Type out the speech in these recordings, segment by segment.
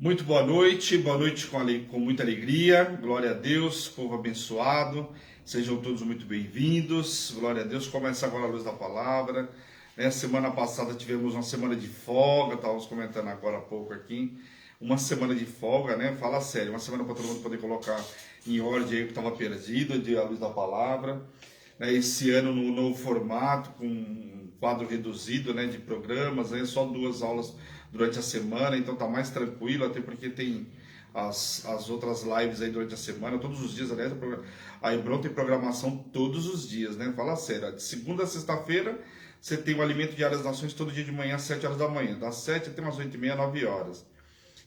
Muito boa noite com muita alegria, glória a Deus, povo abençoado, sejam todos muito bem-vindos, glória a Deus. Começa agora a luz da palavra, né? Semana passada tivemos uma semana de folga, estávamos comentando agora há pouco aqui, uma semana de folga, né? Fala sério, uma semana para todo mundo poder colocar em ordem aí o que estava perdido, de a luz da palavra, né? Esse ano no novo formato, com um quadro reduzido, né, de programas, né? Só 2 aulas durante a semana, então tá mais tranquilo, até porque tem as outras lives aí durante a semana, todos os dias, aliás, a Hebron tem programação todos os dias, né? Fala sério, de segunda a sexta-feira você tem o Alimento Diário das Nações todo dia de manhã às 7 horas da manhã, das 7 até umas 8h30, 9 horas.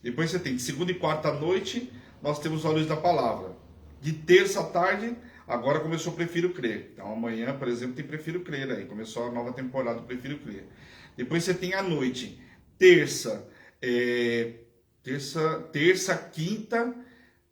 Depois você tem de segunda e quarta à noite, nós temos a Luz da Palavra. De terça à tarde, agora começou o Prefiro Crer. Então amanhã, por exemplo, tem Prefiro Crer aí, começou a nova temporada do Prefiro Crer. Depois você tem à noite, terça, quinta,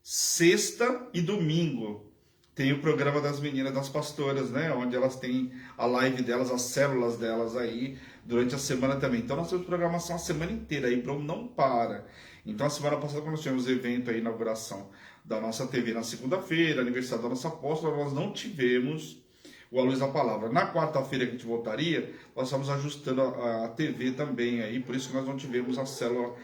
sexta e domingo. Tem o programa das meninas, das pastoras, né? Onde elas têm a live delas, as células delas aí, durante a semana também. Então nós temos programação a semana inteira, aí Hebron não para. Então a semana passada, quando nós tivemos evento aí, inauguração da nossa TV na segunda-feira, aniversário da nossa apóstola, nós não tivemos o A Luz da Palavra. Na quarta-feira que a gente voltaria, nós estamos ajustando a TV também aí, por isso que nós não tivemos a célula,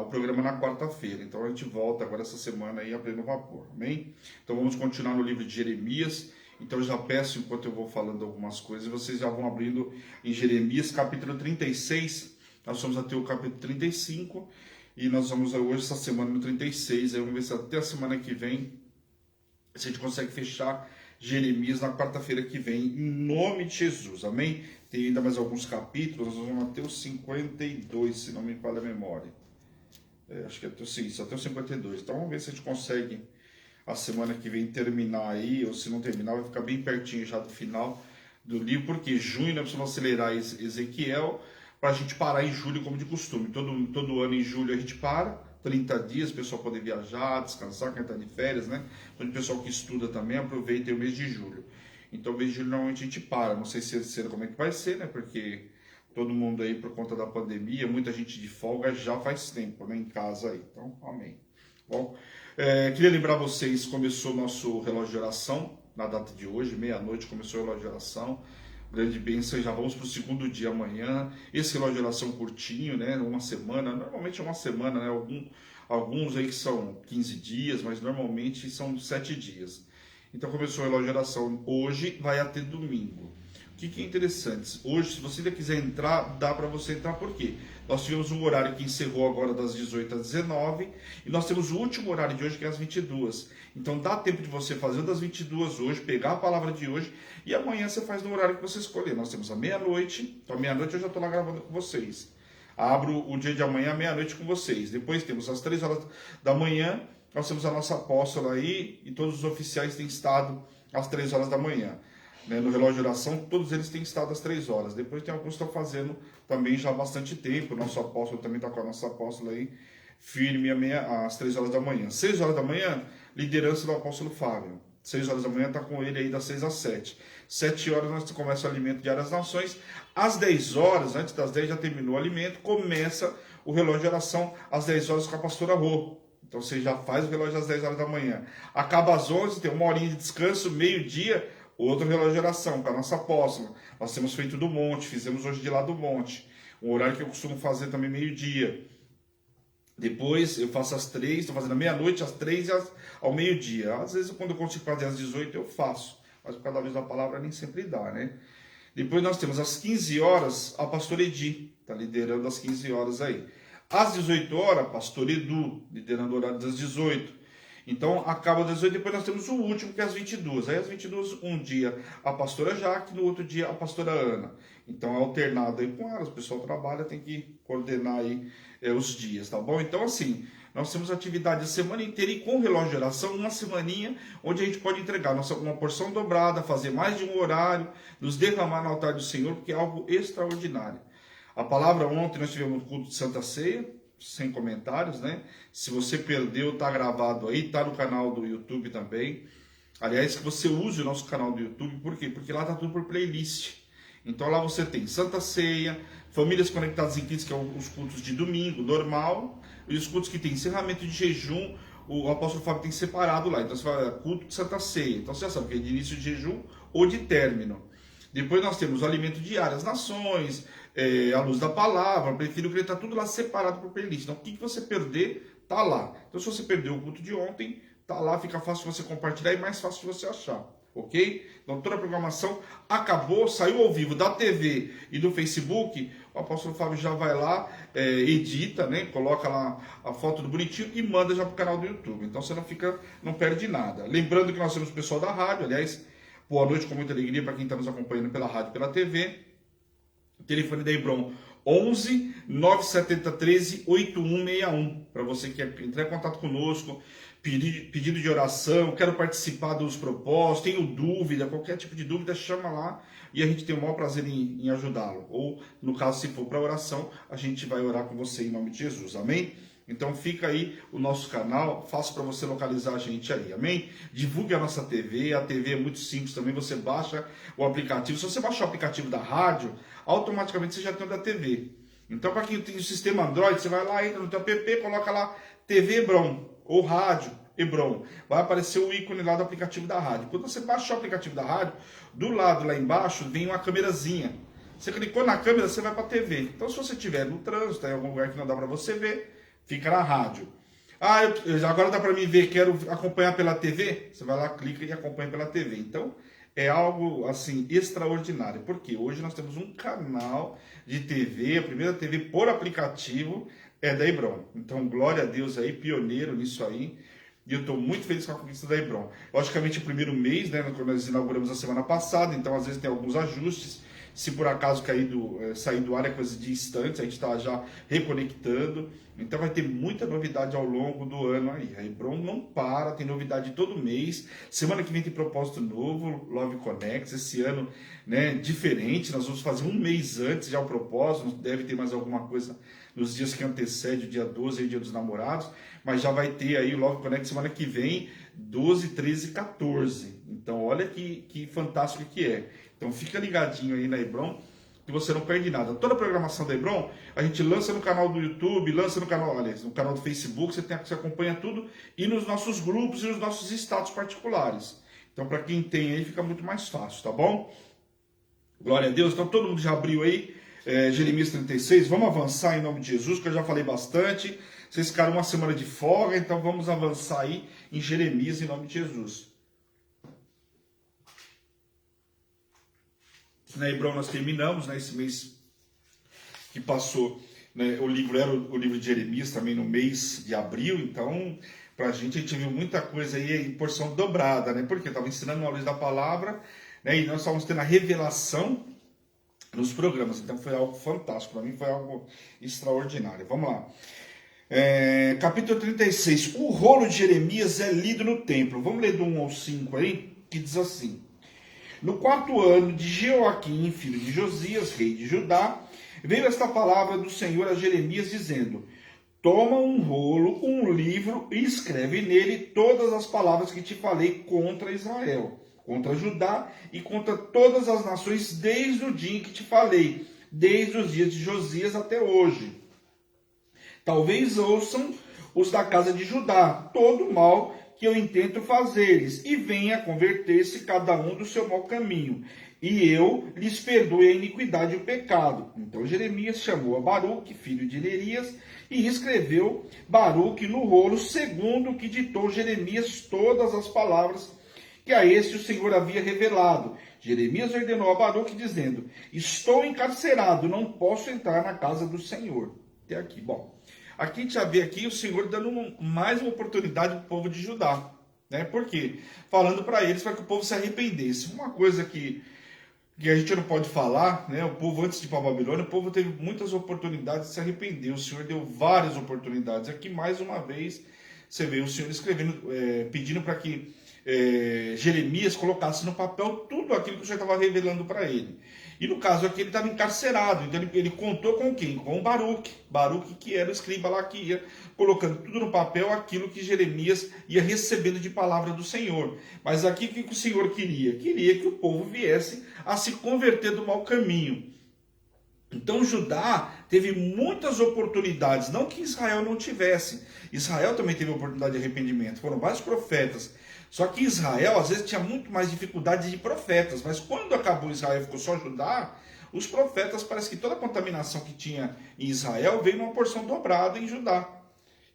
o programa na quarta-feira. Então a gente volta agora essa semana aí a pleno vapor, amém? Então vamos continuar no livro de Jeremias. Então eu já peço, enquanto eu vou falando algumas coisas, vocês já vão abrindo em Jeremias, capítulo 36, nós vamos até o capítulo 35, e nós vamos hoje, essa semana, no 36, aí vamos ver se até a semana que vem, se a gente consegue fechar Jeremias na quarta-feira que vem, em nome de Jesus, amém? Tem ainda mais alguns capítulos, nós vamos até o 52, se não me falha a memória. Acho que até o 52. Então vamos ver se a gente consegue a semana que vem terminar aí, ou se não terminar, vai ficar bem pertinho já do final do livro, porque junho nós precisamos acelerar Ezequiel, para a gente parar em julho como de costume. Todo ano em julho a gente para, 30 dias, o pessoal poder viajar, descansar, quem está de férias, né? O pessoal que estuda também aproveita o mês de julho. Então o mês de julho normalmente a gente para, não sei se como é que vai ser, né? Porque todo mundo aí, por conta da pandemia, muita gente de folga já faz tempo, né? Em casa aí. Então, amém. Bom, queria lembrar vocês, começou o nosso relógio de oração, na data de hoje, meia-noite, começou o relógio de oração. Grande bênção, já vamos para o segundo dia amanhã. Esse relógio de oração curtinho, né? Uma semana, normalmente é uma semana, né? Alguns aí que são 15 dias, mas normalmente são 7 dias. Então começou o relógio de oração hoje, vai até domingo. O que é interessante, hoje, se você ainda quiser entrar, dá para você entrar, por quê? Nós tivemos um horário que encerrou agora das 18 às 19, e nós temos o último horário de hoje, que é às 22. Então dá tempo de você fazer das 22 hoje, pegar a palavra de hoje, e amanhã você faz no horário que você escolher. Nós temos a meia-noite, então meia-noite eu já estou lá gravando com vocês. Abro o dia de amanhã, meia-noite com vocês. Depois temos às 3 horas da manhã, nós temos a nossa apóstola aí, e todos os oficiais têm estado às 3 horas da manhã. No relógio de oração, todos eles têm estado às 3 horas. Depois tem alguns que estão fazendo também já há bastante tempo. O nosso apóstolo também está com a nossa apóstola aí, firme às 3 horas da manhã. 6 horas da manhã, liderança do apóstolo Fábio. 6 horas da manhã está com ele aí das 6 às 7. 7 horas nós começa o Alimento Diário das Nações. Às 10 horas, antes das 10 já terminou o alimento, começa o relógio de oração às 10 horas com a pastora Rô. Então você já faz o relógio às 10 horas da manhã. Acaba às 11, tem uma horinha de descanso, meio-dia, outro relógio de oração com a nossa apóstola. Nós temos feito do monte, fizemos hoje de lá do monte. Um horário que eu costumo fazer também meio-dia. Depois eu faço às 3, estou fazendo à meia-noite, às 3 e ao meio-dia. Às vezes, quando eu consigo fazer às 18, eu faço. Mas por cada vez da palavra nem sempre dá, né? Depois nós temos às 15 horas a pastora Edi, está liderando às 15 horas aí. Às 18 horas, pastor Edu, liderando o horário das 18. Então, acaba das 18, depois nós temos o último, que é às 22. Aí, às 22, um dia a pastora Jaque, no outro dia a pastora Ana. Então, é alternado aí com elas. O pessoal trabalha, tem que coordenar aí os dias, tá bom? Então, assim, nós temos atividade a semana inteira e com relógio de oração, uma semaninha, onde a gente pode entregar uma porção dobrada, fazer mais de um horário, nos derramar no altar do Senhor, porque é algo extraordinário. A palavra ontem, nós tivemos um culto de Santa Ceia, sem comentários, né? Se você perdeu, tá gravado aí, tá no canal do YouTube também. Aliás, que você use o nosso canal do YouTube, por quê? Porque lá tá tudo por playlist. Então lá você tem Santa Ceia, Famílias Conectadas em Cristo, que é os cultos de domingo, normal. E os cultos que tem encerramento de jejum, o apóstolo Fábio tem separado lá. Então você vai culto de Santa Ceia. Então você já sabe que é de início de jejum ou de término. Depois nós temos o alimento diário, as nações, a luz da palavra. Prefiro que ele está tudo lá separado por playlist. Então o que você perder, tá lá. Então se você perdeu o culto de ontem, tá lá, fica fácil de você compartilhar e mais fácil de você achar. Ok? Então toda a programação acabou, saiu ao vivo da TV e do Facebook. O apóstolo Fábio já vai lá, edita, né? Coloca lá a foto do bonitinho e manda já pro canal do YouTube. Então você não perde nada. Lembrando que nós temos o pessoal da rádio, aliás, boa noite com muita alegria para quem está nos acompanhando pela rádio e pela TV. O telefone da Hebron 11 970 13 8161. Para você que quer entrar em contato conosco, pedido de oração, quero participar dos propósitos, tenho dúvida, qualquer tipo de dúvida, chama lá e a gente tem o maior prazer em ajudá-lo. Ou, no caso, se for para oração, a gente vai orar com você em nome de Jesus. Amém? Então fica aí o nosso canal, faço para você localizar a gente aí, amém? Divulgue a nossa TV, a TV é muito simples também, você baixa o aplicativo. Se você baixar o aplicativo da rádio, automaticamente você já tem o da TV. Então para quem tem o sistema Android, você vai lá, entra no teu app, coloca lá TV Hebron, ou rádio Hebron. Vai aparecer o ícone lá do aplicativo da rádio. Quando você baixar o aplicativo da rádio, do lado lá embaixo vem uma câmerazinha. Você clicou na câmera, você vai para a TV. Então se você estiver no trânsito, em algum lugar que não dá para você ver, fica na rádio. Agora dá para mim ver, quero acompanhar pela TV? Você vai lá, clica e acompanha pela TV. Então, é algo assim extraordinário, porque hoje nós temos um canal de TV, a primeira TV por aplicativo é da Hebron. Então, glória a Deus aí, pioneiro nisso aí. E eu estou muito feliz com a conquista da Hebron. Logicamente, o primeiro mês, né, quando nós inauguramos a semana passada, então às vezes tem alguns ajustes. Se por acaso sair do ar é coisa de instantes, a gente está já reconectando. Então vai ter muita novidade ao longo do ano aí. A Hebron não para, tem novidade todo mês. Semana que vem tem propósito novo, Love Connects. Esse ano, né, diferente, nós vamos fazer um mês antes já o propósito. Deve ter mais alguma coisa nos dias que antecede o dia 12 e o dia dos namorados. Mas já vai ter aí o Love Connect semana que vem, 12, 13 e 14. Então olha que fantástico que é. Então fica ligadinho aí na Hebron, que você não perde nada. Toda a programação da Hebron, a gente lança no canal do YouTube, lança no canal do Facebook, você acompanha tudo, e nos nossos grupos e nos nossos status particulares. Então para quem tem aí fica muito mais fácil, tá bom? Glória a Deus. Então todo mundo já abriu aí, Jeremias 36, vamos avançar em nome de Jesus, que eu já falei bastante. Vocês ficaram uma semana de folga, então vamos avançar aí em Jeremias em nome de Jesus. Na Hebron nós terminamos, né, esse mês que passou, né, o livro era o livro de Jeremias também no mês de abril, então pra gente viu muita coisa aí em porção dobrada, né, porque eu estava ensinando a luz da palavra, né, e nós estávamos tendo a revelação nos programas, então foi algo fantástico, para mim foi algo extraordinário. Vamos lá. Capítulo 36, o rolo de Jeremias é lido no templo. Vamos ler do 1 ao 5 aí, que diz assim: no 4º ano de Jeoaquim, filho de Josias, rei de Judá, veio esta palavra do Senhor a Jeremias, dizendo: toma um rolo, um livro, e escreve nele todas as palavras que te falei contra Israel, contra Judá e contra todas as nações, desde o dia em que te falei, desde os dias de Josias até hoje. Talvez ouçam os da casa de Judá todo o mal que eu intento fazer-lhes, e venha converter-se cada um do seu mau caminho, e eu lhes perdoe a iniquidade e o pecado. Então Jeremias chamou a Baruque, filho de Nerias, e escreveu Baruque no rolo, segundo o que ditou Jeremias todas as palavras que a este o Senhor havia revelado. Jeremias ordenou a Baruque, dizendo: estou encarcerado, não posso entrar na casa do Senhor. Até aqui, bom. Aqui a gente já vê aqui o Senhor dando mais uma oportunidade para o povo de Judá. Né? Por quê? Falando para eles para que o povo se arrependesse. Uma coisa que a gente não pode falar, né? O povo antes de ir para a Babilônia, o povo teve muitas oportunidades de se arrepender. O Senhor deu várias oportunidades. Aqui, mais uma vez, você vê o Senhor escrevendo, pedindo para que Jeremias colocasse no papel tudo aquilo que o Senhor estava revelando para ele. E no caso aqui ele estava encarcerado, então ele contou com quem? Com Baruque. Baruque, que era o escriba lá, que ia colocando tudo no papel aquilo que Jeremias ia recebendo de palavra do Senhor. Mas aqui o que o Senhor queria? Queria que o povo viesse a se converter do mau caminho. Então Judá teve muitas oportunidades, não que Israel não tivesse. Israel também teve oportunidade de arrependimento, foram vários profetas. Só que Israel às vezes tinha muito mais dificuldade de profetas, mas quando acabou Israel e ficou só Judá, os profetas, parece que toda a contaminação que tinha em Israel veio numa porção dobrada em Judá.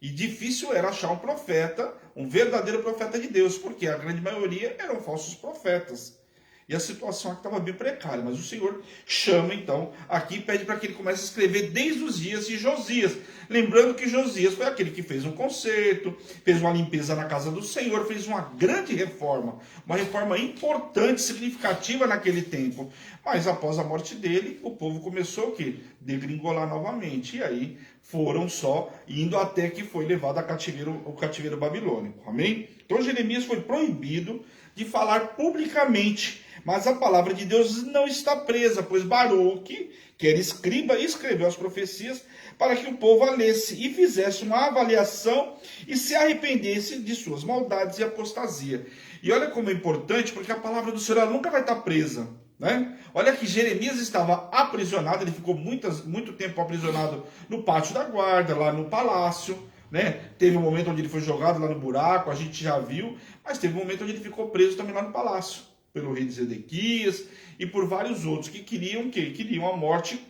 E difícil era achar um profeta, um verdadeiro profeta de Deus, porque a grande maioria eram falsos profetas. E a situação aqui estava bem precária, mas o Senhor chama então aqui e pede para que ele comece a escrever desde os dias de Josias. Lembrando que Josias foi aquele que fez um concerto, fez uma limpeza na casa do Senhor, fez uma grande reforma, uma reforma importante, significativa naquele tempo. Mas após a morte dele, o povo começou o quê? Degringolar novamente. E aí foram só indo até que foi levado ao cativeiro babilônico. Amém? Então Jeremias foi proibido de falar publicamente, mas a palavra de Deus não está presa, pois Baruque, que era escriba, escreveu as profecias para que o povo a lesse e fizesse uma avaliação e se arrependesse de suas maldades e apostasia. E olha como é importante, porque a palavra do Senhor nunca vai estar presa, né? Olha que Jeremias estava aprisionado, ele ficou muito tempo aprisionado no pátio da guarda, lá no palácio, né? Teve um momento onde ele foi jogado lá no buraco, a gente já viu, mas teve um momento onde ele ficou preso também lá no palácio, pelo rei de Zedequias e por vários outros que queriam o quê? Queriam a morte.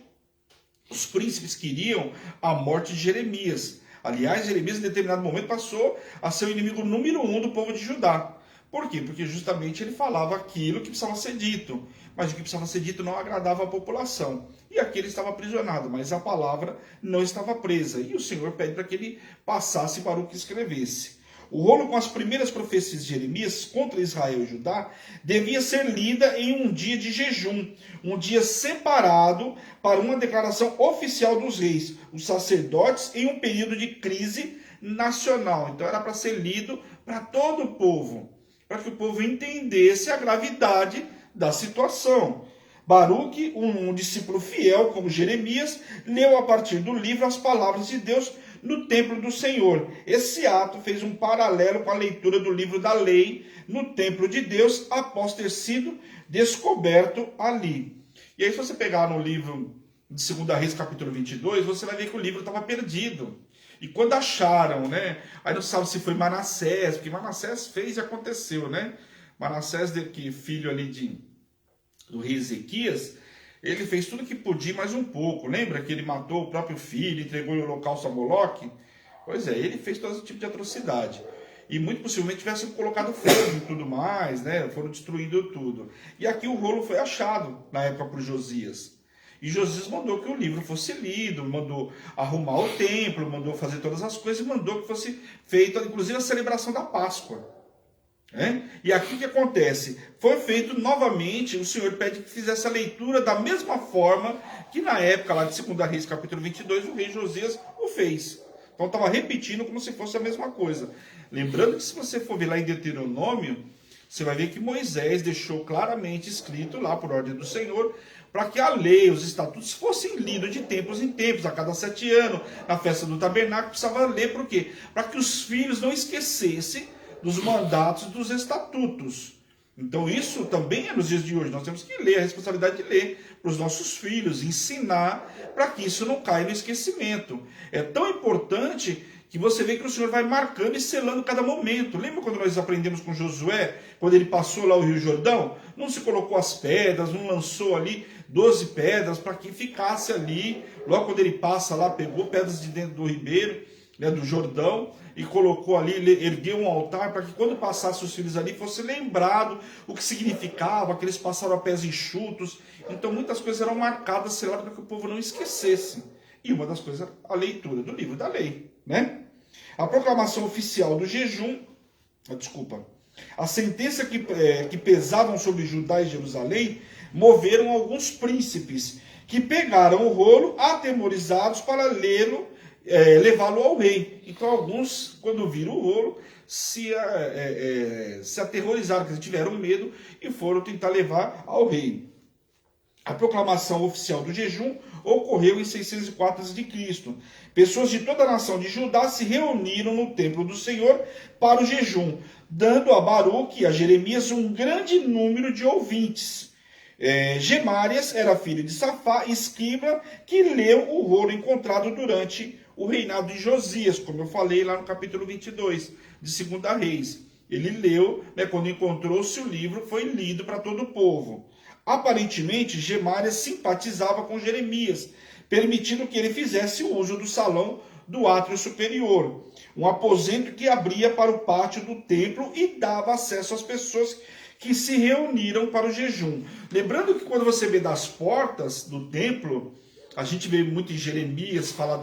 Os príncipes queriam a morte de Jeremias. Aliás, Jeremias em determinado momento passou a ser o inimigo número 1 do povo de Judá. Por quê? Porque justamente ele falava aquilo que precisava ser dito, mas o que precisava ser dito não agradava a população. E aqui ele estava aprisionado, mas a palavra não estava presa. E o Senhor pede para que ele passasse para o que escrevesse. O rolo com as primeiras profecias de Jeremias contra Israel e Judá devia ser lida em um dia de jejum, um dia separado para uma declaração oficial dos reis, os sacerdotes, em um período de crise nacional. Então era para ser lido para todo o povo, para que o povo entendesse a gravidade da situação. Baruque, um discípulo fiel como Jeremias, leu a partir do livro as palavras de Deus no templo do Senhor. Esse ato fez um paralelo com a leitura do livro da lei no templo de Deus após ter sido descoberto ali. E aí se você pegar no livro de 2 Reis capítulo 22, você vai ver que o livro estava perdido. E quando acharam, né? Aí não sabe se foi Manassés, porque Manassés fez e aconteceu, né? Manassés, que filho ali do rei Ezequias, ele fez tudo que podia, mais um pouco. Lembra que ele matou o próprio filho, entregou o holocausto a Moloque? Pois é, ele fez todo tipo de atrocidade. E muito possivelmente tivessem colocado fogo e tudo mais, né? Foram destruindo tudo. E aqui o rolo foi achado na época por Josias. E Josias mandou que o livro fosse lido, mandou arrumar o templo, mandou fazer todas as coisas e mandou que fosse feita, inclusive, a celebração da Páscoa. E aqui o que acontece? Foi feito novamente, o Senhor pede que fizesse a leitura da mesma forma que na época lá de 2 Reis capítulo 22, o rei Josias o fez. Então estava repetindo como se fosse a mesma coisa. Lembrando que se você for ver lá em Deuteronômio, você vai ver que Moisés deixou claramente escrito lá por ordem do Senhor, para que a lei, os estatutos fossem lidos de tempos em tempos, a cada 7 anos, na festa do tabernáculo, precisava ler por quê? Para que os filhos não esquecessem dos mandatos dos estatutos. Então isso também é nos dias de hoje. Nós temos que ler, a responsabilidade de ler para os nossos filhos, ensinar para que isso não caia no esquecimento. É tão importante que você vê que o Senhor vai marcando e selando cada momento. Lembra quando nós aprendemos com Josué, quando ele passou lá o Rio Jordão? Não se colocou as pedras, não lançou ali 12 pedras para que ficasse ali. Logo quando ele passa lá, pegou pedras de dentro do ribeiro, do Jordão, e colocou ali, ergueu um altar para que quando passasse os filhos ali fosse lembrado o que significava, que eles passaram a pés enxutos. Então muitas coisas eram marcadas, seladas, para que o povo não esquecesse. E uma das coisas era a leitura do livro da lei, né? A proclamação oficial do jejum, a sentença que pesavam sobre Judá e Jerusalém, moveram alguns príncipes que pegaram o rolo atemorizados para levá-lo ao rei. Então alguns, quando viram o rolo, se aterrorizaram, tiveram medo e foram tentar levar ao rei. A proclamação oficial do jejum ocorreu em 604 a.C. Pessoas de toda a nação de Judá se reuniram no templo do Senhor para o jejum, dando a Baruque e a Jeremias um grande número de ouvintes. Gemárias era filho de Safá, escriba, que leu o rolo encontrado durante o reinado de Josias, como eu falei lá no capítulo 22 de 2 Reis. Ele leu, né, quando encontrou-se o livro, foi lido para todo o povo. Aparentemente, Gemárias simpatizava com Jeremias, permitindo que ele fizesse uso do salão do átrio superior, um aposento que abria para o pátio do templo e dava acesso às pessoas que se reuniram para o jejum. Lembrando que quando você vê das portas do templo, a gente vê muito em Jeremias falar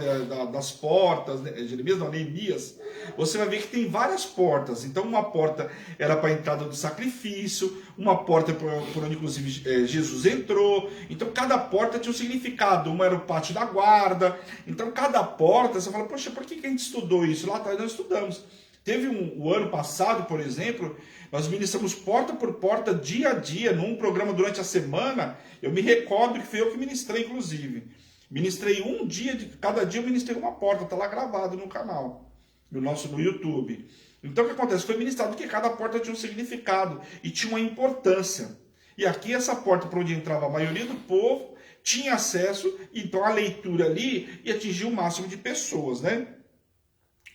das portas, né? Jeremias não, Neemias. Você vai ver que tem várias portas. Então uma porta era para a entrada do sacrifício, uma porta por onde inclusive Jesus entrou. Então cada porta tinha um significado. Uma era o pátio da guarda. Então cada porta, você fala, poxa, por que a gente estudou isso? Lá atrás nós estudamos. Teve o ano passado, por exemplo, nós ministramos porta por porta, dia a dia, num programa durante a semana. Eu me recordo que foi eu que ministrei, inclusive. Ministrei um dia, cada dia eu ministrei uma porta, está lá gravado no canal, no YouTube. Então o que acontece? Foi ministrado que cada porta tinha um significado e tinha uma importância. E aqui essa porta por onde entrava a maioria do povo tinha acesso, então a leitura ali ia atingir o máximo de pessoas, né?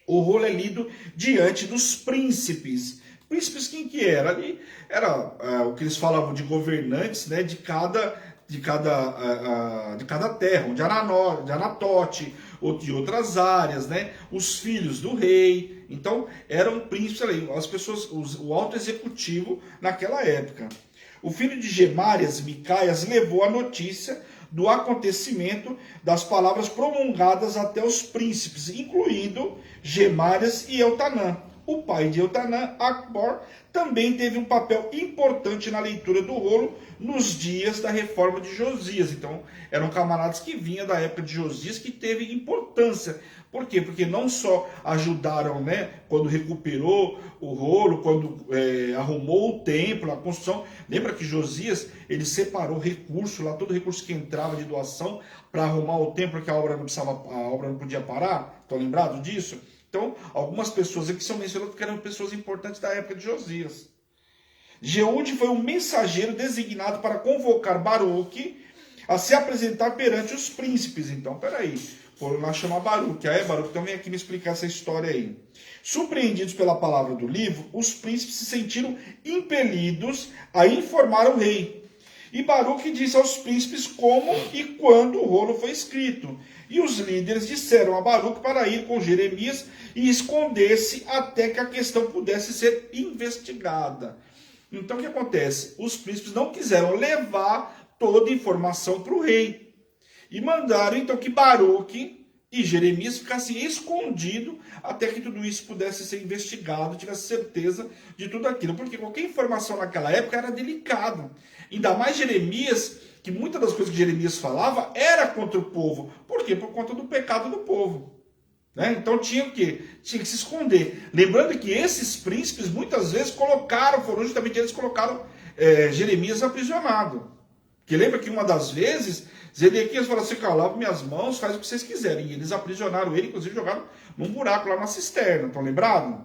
O rolo é lido diante dos príncipes. Príncipes quem que era? Ali era o que eles falavam de governantes, né, de cada terra, de Anatote, ou de outras áreas, né, os filhos do rei. Então eram príncipes ali, as pessoas, o alto executivo naquela época. O filho de Gemárias, Micaias, levou a notícia do acontecimento das palavras prolongadas até os príncipes, incluindo Gemárias e Eltanã. O pai de Eltanã, Acbor, também teve um papel importante na leitura do rolo nos dias da reforma de Josias. Então, eram camaradas que vinham da época de Josias, que teve importância. Por quê? Porque não só ajudaram, né, quando recuperou o rolo, quando arrumou o templo, a construção. Lembra que Josias, ele separou recurso, lá todo recurso que entrava de doação, para arrumar o templo, que a obra não podia parar? Estão lembrados disso? Então, algumas pessoas aqui são mencionadas que eram pessoas importantes da época de Josias. Jeude foi um mensageiro designado para convocar Baruque a se apresentar perante os príncipes. Então, peraí, foram lá chamar Baruque. Aí, Baruque, então vem aqui me explicar essa história aí. Surpreendidos pela palavra do livro, os príncipes se sentiram impelidos a informar o rei. E Baruque disse aos príncipes como e quando o rolo foi escrito. E os líderes disseram a Baruque para ir com Jeremias e esconder-se até que a questão pudesse ser investigada. Então o que acontece? Os príncipes não quiseram levar toda a informação para o rei. E mandaram então que Baruque e Jeremias ficassem escondidos até que tudo isso pudesse ser investigado, tivesse certeza de tudo aquilo. Porque qualquer informação naquela época era delicado. Ainda mais Jeremias, que muitas das coisas que Jeremias falava era contra o povo. Por quê? Por conta do pecado do povo. Né? Então tinha o quê? Tinha que se esconder. Lembrando que esses príncipes muitas vezes foram justamente eles que colocaram Jeremias aprisionado. Porque lembra que uma das vezes, Zedequias falou assim, lava minhas mãos, faz o que vocês quiserem. E eles aprisionaram ele, inclusive jogaram num buraco lá na cisterna. Estão lembrados?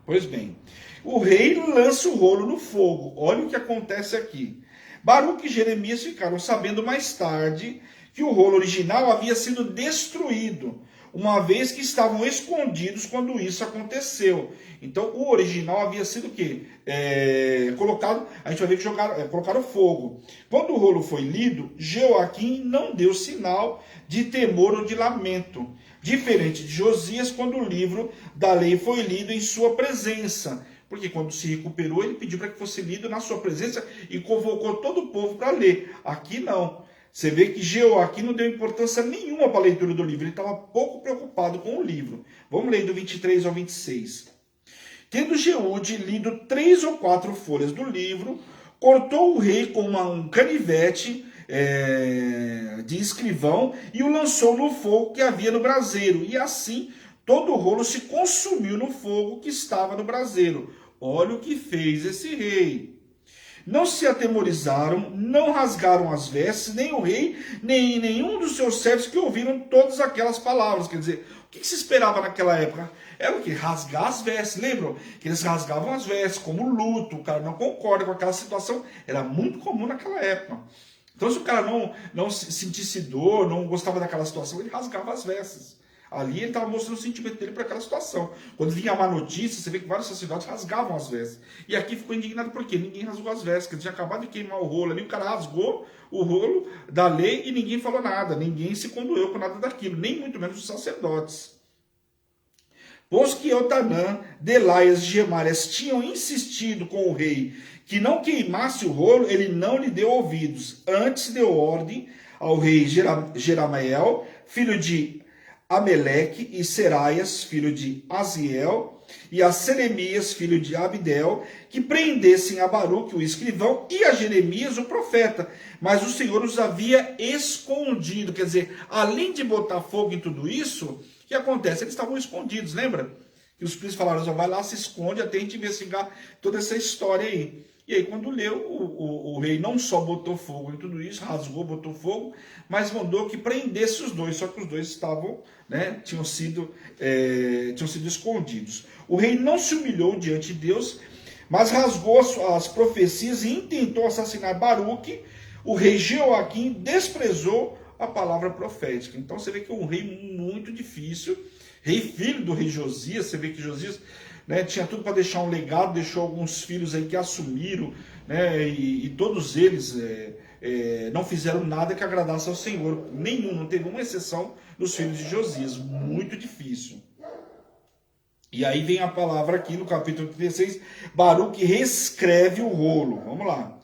Pois bem, o rei lança o rolo no fogo. Olha o que acontece aqui. Baruque e Jeremias ficaram sabendo mais tarde que o rolo original havia sido destruído, uma vez que estavam escondidos quando isso aconteceu. Então, o original havia sido o quê? Colocado, a gente vai ver que colocaram fogo. Quando o rolo foi lido, Joaquim não deu sinal de temor ou de lamento, diferente de Josias, quando o livro da lei foi lido em sua presença. Porque quando se recuperou, ele pediu para que fosse lido na sua presença e convocou todo o povo para ler. Aqui não. Você vê que Joaquim não deu importância nenhuma para a leitura do livro. Ele estava pouco preocupado com o livro. Vamos ler do 23 ao 26. Tendo Jeude lido 3 ou 4 folhas do livro, cortou o rei com um canivete de escrivão e o lançou no fogo que havia no braseiro. E assim todo o rolo se consumiu no fogo que estava no braseiro. Olha o que fez esse rei. Não se atemorizaram, não rasgaram as vestes, nem o rei, nem nenhum dos seus servos que ouviram todas aquelas palavras. Quer dizer, que se esperava naquela época? Era o quê? Rasgar as vestes. Lembram? Que eles rasgavam as vestes, como luto. O cara não concorda com aquela situação. Era muito comum naquela época. Então, se o cara não sentisse dor, não gostava daquela situação, ele rasgava as vestes. Ali ele estava mostrando o sentimento dele para aquela situação. Quando vinha a má notícia, você vê que vários sacerdotes rasgavam as vestes. E aqui ficou indignado por quê? Ninguém rasgou as vestes, porque ele tinha acabado de queimar o rolo ali, o cara rasgou o rolo da lei e ninguém falou nada. Ninguém se condoeu com nada daquilo, nem muito menos os sacerdotes. Pois que Eutanã, Delaias e Gemarias tinham insistido com o rei que não queimasse o rolo, ele não lhe deu ouvidos. Antes deu ordem ao rei Jeramael, filho de Ameleque, e Seraias, filho de Aziel, e a Selemias, filho de Abdel, que prendessem a Baruque, o escrivão, e a Jeremias, o profeta. Mas o Senhor os havia escondido. Quer dizer, além de botar fogo em tudo isso, o que acontece? Eles estavam escondidos, lembra? Que os príncipes falaram, vai lá, se esconde, até a gente investigar toda essa história aí. E aí, quando leu, o rei não só botou fogo em tudo isso, rasgou, botou fogo, mas mandou que prendesse os dois, só que os dois estavam, né, tinham sido escondidos. O rei não se humilhou diante de Deus, mas rasgou as profecias e intentou assassinar Baruque. O rei Jeoaquim desprezou a palavra profética. Então você vê que é um rei muito difícil, rei filho do rei Josias. Você vê que Josias, né, tinha tudo para deixar um legado, deixou alguns filhos aí que assumiram, né, e todos eles não fizeram nada que agradasse ao Senhor. Nenhum, não teve uma exceção dos filhos de Josias. Muito difícil. E aí vem a palavra aqui no capítulo 36, Baruque reescreve o rolo. Vamos lá.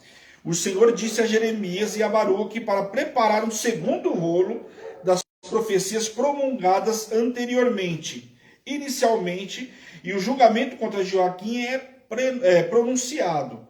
O Senhor disse a Jeremias e a Baruque para preparar um segundo rolo das profecias promulgadas anteriormente, inicialmente, e o julgamento contra Joaquim é pronunciado.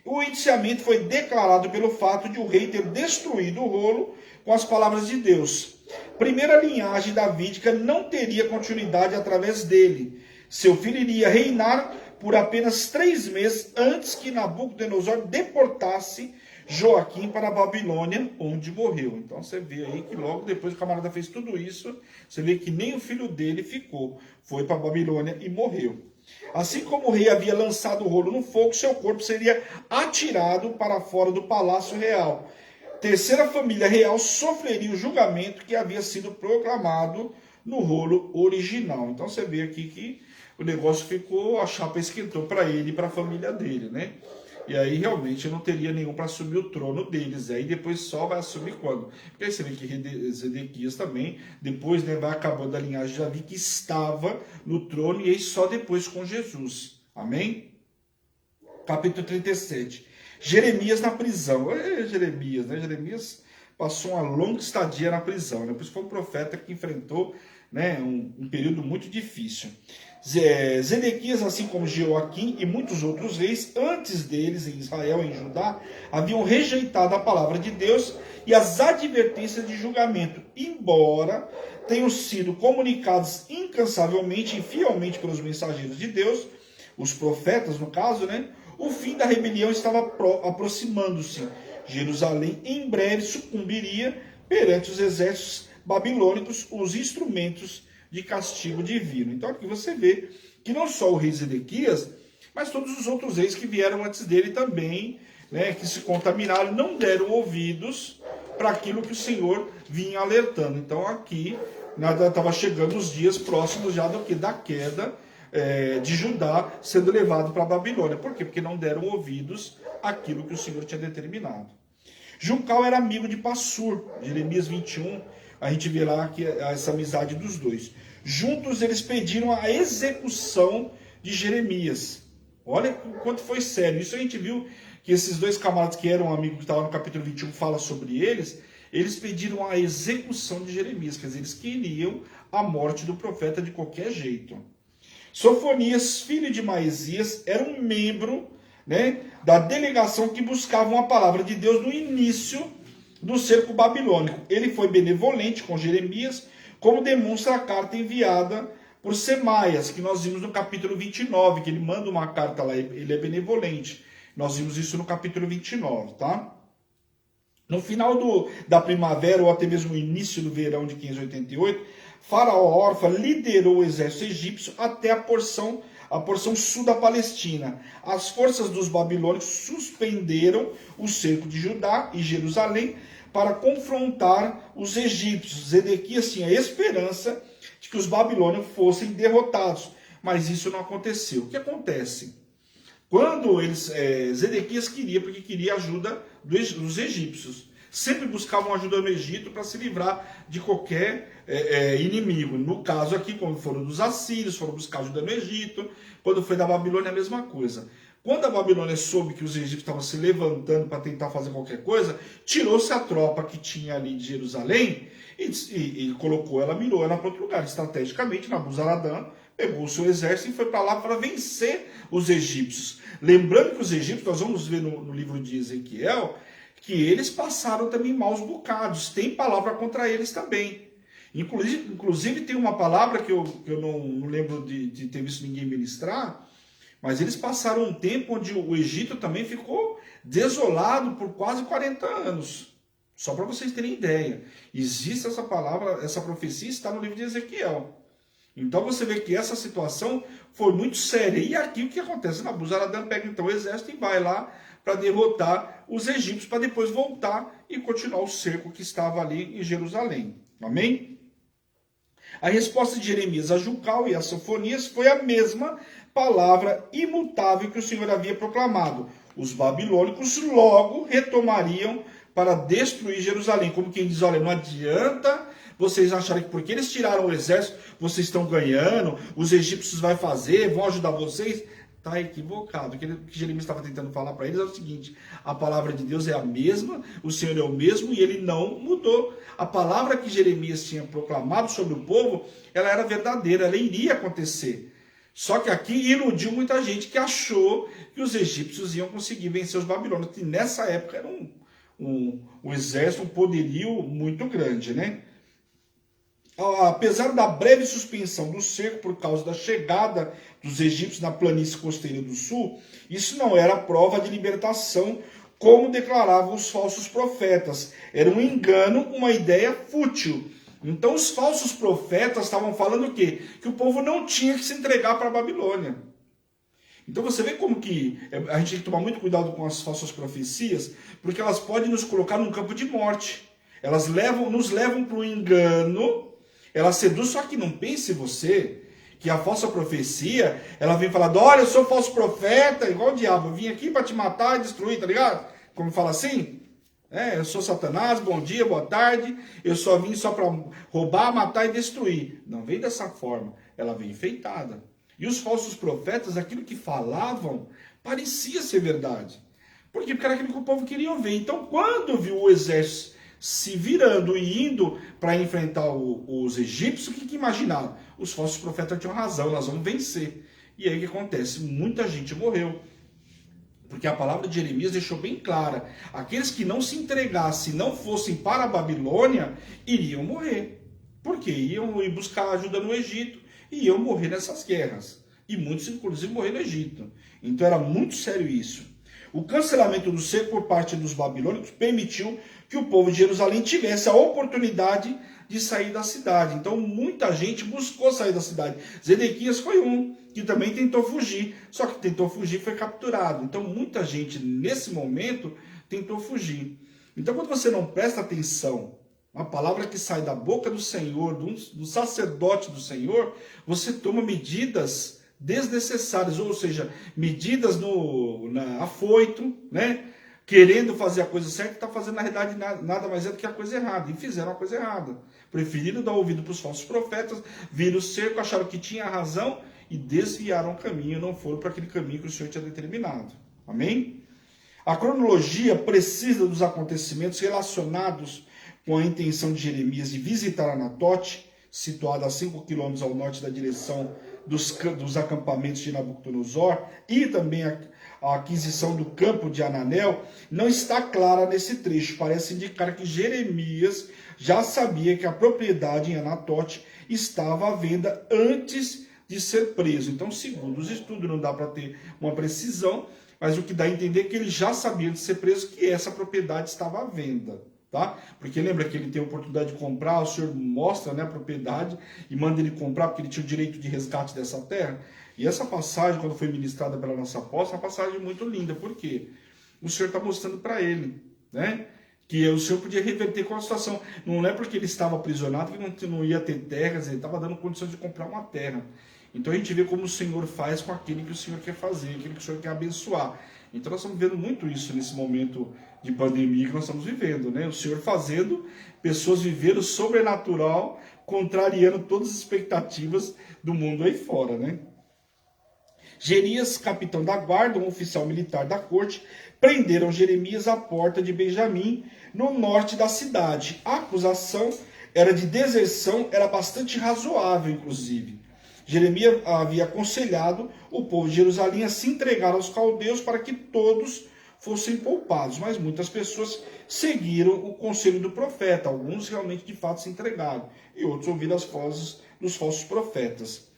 O indiciamento foi declarado pelo fato de o rei ter destruído o rolo com as palavras de Deus. Primeira linhagem davídica não teria continuidade através dele. Seu filho iria reinar por apenas 3 meses antes que Nabucodonosor deportasse Joaquim para a Babilônia, onde morreu. Então você vê aí que logo depois que o camarada fez tudo isso, você vê que nem o filho dele ficou. Foi para a Babilônia e morreu. Assim como o rei havia lançado o rolo no fogo, seu corpo seria atirado para fora do palácio real. Terceira família real sofreria o julgamento que havia sido proclamado no rolo original. Então você vê aqui que o negócio ficou, a chapa esquentou para ele e para a família dele, né? E aí realmente não teria nenhum para assumir o trono deles. Aí depois só vai assumir quando? Porque aí você vê que Zedequias também, depois, né, vai acabando a linhagem de Davi, que estava no trono, e aí só depois com Jesus. Amém? Capítulo 37. Jeremias na prisão. Jeremias, né? Jeremias passou uma longa estadia na prisão, né? Por isso foi um profeta que enfrentou, né, um período muito difícil. Zedequias, assim como Jeoaquim e muitos outros reis, antes deles em Israel e em Judá, haviam rejeitado a palavra de Deus e as advertências de julgamento, embora tenham sido comunicados incansavelmente e fielmente pelos mensageiros de Deus, os profetas no caso, né? O fim da rebelião estava aproximando-se. Jerusalém em breve sucumbiria perante os exércitos babilônicos, os instrumentos de castigo divino. Então aqui você vê que não só o rei Zedequias, mas todos os outros reis que vieram antes dele também, né, que se contaminaram, não deram ouvidos para aquilo que o Senhor vinha alertando. Então aqui estava chegando os dias próximos já da queda de Judá sendo levado para a Babilônia. Por quê? Porque não deram ouvidos àquilo que o Senhor tinha determinado. Juncal era amigo de Passur, Jeremias 21, a gente vê lá que essa amizade dos dois. Juntos eles pediram a execução de Jeremias. Olha o quanto foi sério. Isso a gente viu que esses dois camaradas que eram amigos, que estavam no capítulo 21, fala sobre eles. Eles pediram a execução de Jeremias. Quer dizer, eles queriam a morte do profeta de qualquer jeito. Sofonias, filho de Maesias, era um membro, né, da delegação que buscavam a palavra de Deus no início do cerco babilônico. Ele foi benevolente com Jeremias, como demonstra a carta enviada por Semaias, que nós vimos no capítulo 29, que ele manda uma carta lá, ele é benevolente. Nós vimos isso no capítulo 29, tá? No final da primavera, ou até mesmo no início do verão de 588, Faraó Orfa liderou o exército egípcio até a porção sul da Palestina. As forças dos babilônicos suspenderam o cerco de Judá e Jerusalém para confrontar os egípcios. Zedequias tinha esperança de que os babilônios fossem derrotados, mas isso não aconteceu. O que acontece? Quando Zedequias porque queria ajuda dos egípcios. Sempre buscavam ajuda no Egito para se livrar de qualquer inimigo. No caso aqui, quando foram dos assírios, foram buscar ajuda no Egito. Quando foi da Babilônia, a mesma coisa. Quando a Babilônia soube que os egípcios estavam se levantando para tentar fazer qualquer coisa, tirou-se a tropa que tinha ali de Jerusalém e colocou ela, mirou ela para outro lugar. Estrategicamente, Nabuzaradã pegou o seu exército e foi para lá para vencer os egípcios. Lembrando que os egípcios, nós vamos ver no livro de Ezequiel, que eles passaram também maus bocados. Tem palavra contra eles também. Inclusive tem uma palavra que eu não lembro de ter visto ninguém ministrar, mas eles passaram um tempo onde o Egito também ficou desolado por quase 40 anos. Só para vocês terem ideia. Existe essa palavra, essa profecia está no livro de Ezequiel. Então você vê que essa situação foi muito séria. E aqui o que acontece? Nabuzaradã pega então o exército e vai lá para derrotar os egípcios, para depois voltar e continuar o cerco que estava ali em Jerusalém. Amém? A resposta de Jeremias a Jucal e a Sofonias foi a mesma palavra imutável que o Senhor havia proclamado. Os babilônicos logo retomariam para destruir Jerusalém. Como quem diz, olha, não adianta vocês acharem que porque eles tiraram o exército, vocês estão ganhando, os egípcios vão ajudar vocês. Está equivocado. O que Jeremias estava tentando falar para eles é o seguinte: a palavra de Deus é a mesma, o Senhor é o mesmo e ele não mudou. A palavra que Jeremias tinha proclamado sobre o povo, ela era verdadeira, ela iria acontecer. Só que aqui iludiu muita gente que achou que os egípcios iam conseguir vencer os babilônios, que nessa época era um exército, um poderio muito grande, né? Apesar da breve suspensão do cerco por causa da chegada dos egípcios na planície costeira do sul, isso não era prova de libertação, como declaravam os falsos profetas. Era um engano, uma ideia fútil. Então os falsos profetas estavam falando o quê? Que o povo não tinha que se entregar para a Babilônia. Então você vê como que a gente tem que tomar muito cuidado com as falsas profecias, porque elas podem nos colocar num campo de morte. Elas nos levam para o engano. Ela seduz, só que não pense você que a falsa profecia, ela vem falando, olha, eu sou falso profeta, igual o diabo, eu vim aqui para te matar e destruir, tá ligado? Como fala assim? Eu sou Satanás, bom dia, boa tarde, eu só vim só para roubar, matar e destruir. Não vem dessa forma, ela vem enfeitada. E os falsos profetas, aquilo que falavam, parecia ser verdade. Por quê? Porque era aquilo que o povo queria ouvir. Então, quando viu o exército se virando e indo para enfrentar os egípcios, o que imaginaram? Os falsos profetas tinham razão, nós vamos vencer. E aí o que acontece? Muita gente morreu. Porque a palavra de Jeremias deixou bem clara, aqueles que não se entregassem, não fossem para a Babilônia, iriam morrer. Porque iam ir buscar ajuda no Egito e iam morrer nessas guerras. E muitos, inclusive, morreram no Egito. Então era muito sério isso. O cancelamento do cerco por parte dos babilônicos permitiu que o povo de Jerusalém tivesse a oportunidade de sair da cidade. Então muita gente buscou sair da cidade. Zedequias foi um que também tentou fugir, só que tentou fugir e foi capturado. Então muita gente nesse momento tentou fugir. Então quando você não presta atenção a palavra que sai da boca do Senhor, do sacerdote do Senhor, você toma medidas desnecessárias, ou seja, medidas afoito, né? Querendo fazer a coisa certa, está fazendo na realidade nada mais é do que a coisa errada. E fizeram a coisa errada. Preferiram dar ouvido para os falsos profetas, viram o cerco, acharam que tinha razão e desviaram o caminho, não foram para aquele caminho que o Senhor tinha determinado. Amém? A cronologia precisa dos acontecimentos relacionados com a intenção de Jeremias de visitar Anatote, situada a 5 quilômetros ao norte da direção dos acampamentos de Nabucodonosor, e também a aquisição do campo de Ananel, não está clara nesse trecho. Parece indicar que Jeremias já sabia que a propriedade em Anatote estava à venda antes de ser preso. Então, segundo os estudos, não dá para ter uma precisão, mas o que dá a entender é que ele já sabia de ser preso que essa propriedade estava à venda. tá? Porque lembra que ele tem a oportunidade de comprar, o Senhor mostra, né, a propriedade e manda ele comprar porque ele tinha o direito de resgate dessa terra. E essa passagem, quando foi ministrada pela nossa apóstola, é uma passagem muito linda. Por quê? O Senhor está mostrando para ele, né, que o Senhor podia reverter com a situação. Não é porque ele estava aprisionado que não ia ter terras, ele estava dando condições de comprar uma terra. Então a gente vê como o Senhor faz com aquele que o Senhor quer fazer, aquele que o Senhor quer abençoar. Então nós estamos vendo muito isso nesse momento de pandemia que nós estamos vivendo, né? O Senhor fazendo pessoas viverem o sobrenatural, contrariando todas as expectativas do mundo aí fora, né? Gerias, capitão da guarda, um oficial militar da corte, prenderam Jeremias à porta de Benjamim, no norte da cidade. A acusação era de deserção, era bastante razoável, inclusive. Jeremias havia aconselhado o povo de Jerusalém a se entregar aos caldeus para que todos fossem poupados, mas muitas pessoas seguiram o conselho do profeta. Alguns realmente de fato se entregaram e outros ouviram as vozes dos falsos profetas.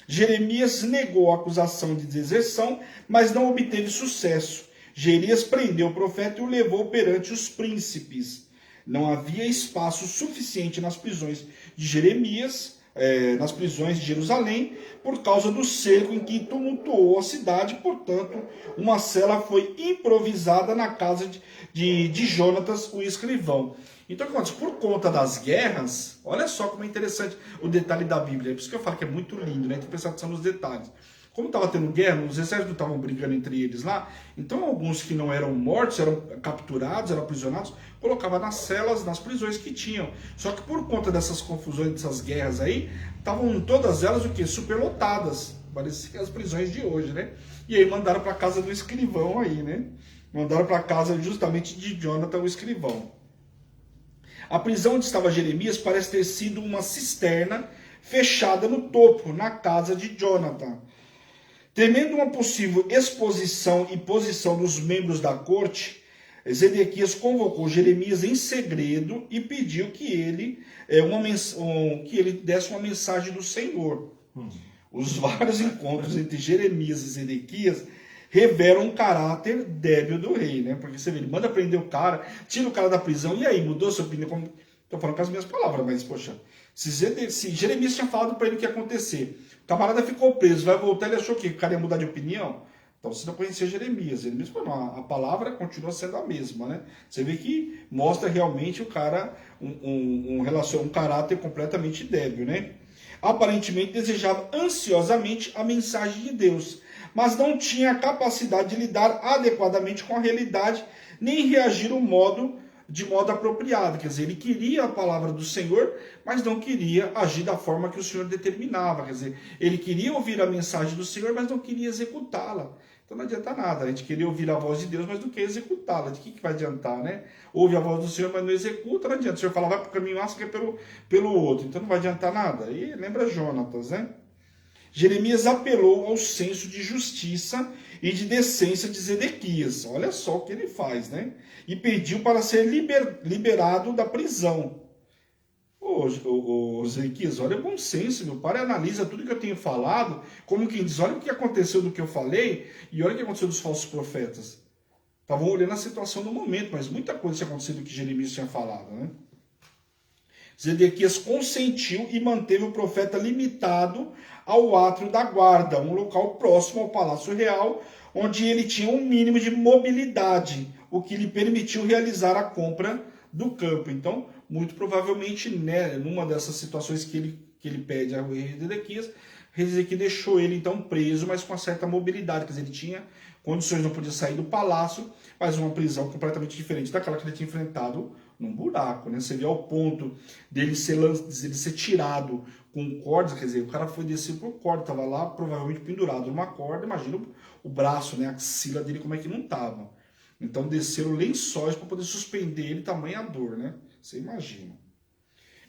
Jeremias negou a acusação de deserção, mas não obteve sucesso. Jeremias prendeu o profeta e o levou perante os príncipes. Não havia espaço suficiente nas prisões de Jeremias, nas prisões de Jerusalém, por causa do cerco em que tumultuou a cidade. Portanto, uma cela foi improvisada na casa de Jonatas, o escrivão. Então, por conta das guerras, olha só como é interessante o detalhe da Bíblia. É por isso que eu falo que é muito lindo, né? Tem que prestar atenção nos detalhes. Como estava tendo guerra, os exércitos estavam brigando entre eles lá, então alguns que não eram mortos, eram capturados, eram aprisionados, colocava nas celas, nas prisões que tinham. Só que por conta dessas confusões, dessas guerras aí, estavam todas elas o quê? Superlotadas. Parecia as prisões de hoje, né? E aí mandaram para a casa do escrivão aí, né? Mandaram para a casa justamente de Jonathan, o escrivão. A prisão onde estava Jeremias parece ter sido uma cisterna fechada no topo, na casa de Jonathan. Temendo uma possível exposição e posição dos membros da corte, Zedequias convocou Jeremias em segredo e pediu que ele desse uma mensagem do Senhor. Os vários encontros entre Jeremias e Zedequias revelam um caráter débil do rei, né? Porque você vê, ele manda prender o cara, tira o cara da prisão, e aí, mudou sua opinião? Estou falando com as minhas palavras, mas, poxa, se Jeremias tinha falado para ele o que ia acontecer, o camarada ficou preso, vai voltar, ele achou que o cara ia mudar de opinião? Então você não conhecia Jeremias. Jeremias falou, não, a palavra continua sendo a mesma, né? Você vê que mostra realmente o cara um caráter completamente débil, né? Aparentemente desejava ansiosamente a mensagem de Deus, mas não tinha a capacidade de lidar adequadamente com a realidade, nem reagir de modo apropriado. Quer dizer, ele queria a palavra do Senhor, mas não queria agir da forma que o Senhor determinava. Quer dizer, ele queria ouvir a mensagem do Senhor, mas não queria executá-la. Então não adianta nada, a gente queria ouvir a voz de Deus, mas não quer executá-la. De que vai adiantar, né? Ouve a voz do Senhor, mas não executa, não adianta. O Senhor fala, vai para o caminho A, você quer pelo outro. Então não vai adiantar nada. E lembra Jonatas, né? Jeremias apelou ao senso de justiça e de decência de Zedequias. Olha só o que ele faz, né? E pediu para ser liberado da prisão. Ô Zedequias, olha o bom senso, meu pai analisa tudo que eu tenho falado, como quem diz, olha o que aconteceu do que eu falei, e olha o que aconteceu dos falsos profetas. Estavam olhando a situação do momento, mas muita coisa tinha acontecido do que Jeremias tinha falado, né? Zedequias consentiu e manteve o profeta limitado ao átrio da guarda, um local próximo ao Palácio Real, onde ele tinha um mínimo de mobilidade, o que lhe permitiu realizar a compra do campo. Então, muito provavelmente, né, numa dessas situações que ele pede ao rei Zedequias, deixou ele então preso, mas com uma certa mobilidade, quer dizer, ele tinha condições, não podia sair do palácio, mas uma prisão completamente diferente daquela que ele tinha enfrentado num buraco, né? Você vê ao ponto dele ser tirado com cordas, quer dizer, o cara foi descer por corda, estava lá provavelmente pendurado numa corda, imagina o braço, né, a axila dele como é que não estava. Então desceram lençóis para poder suspender ele, tamanha dor, né? Você imagina.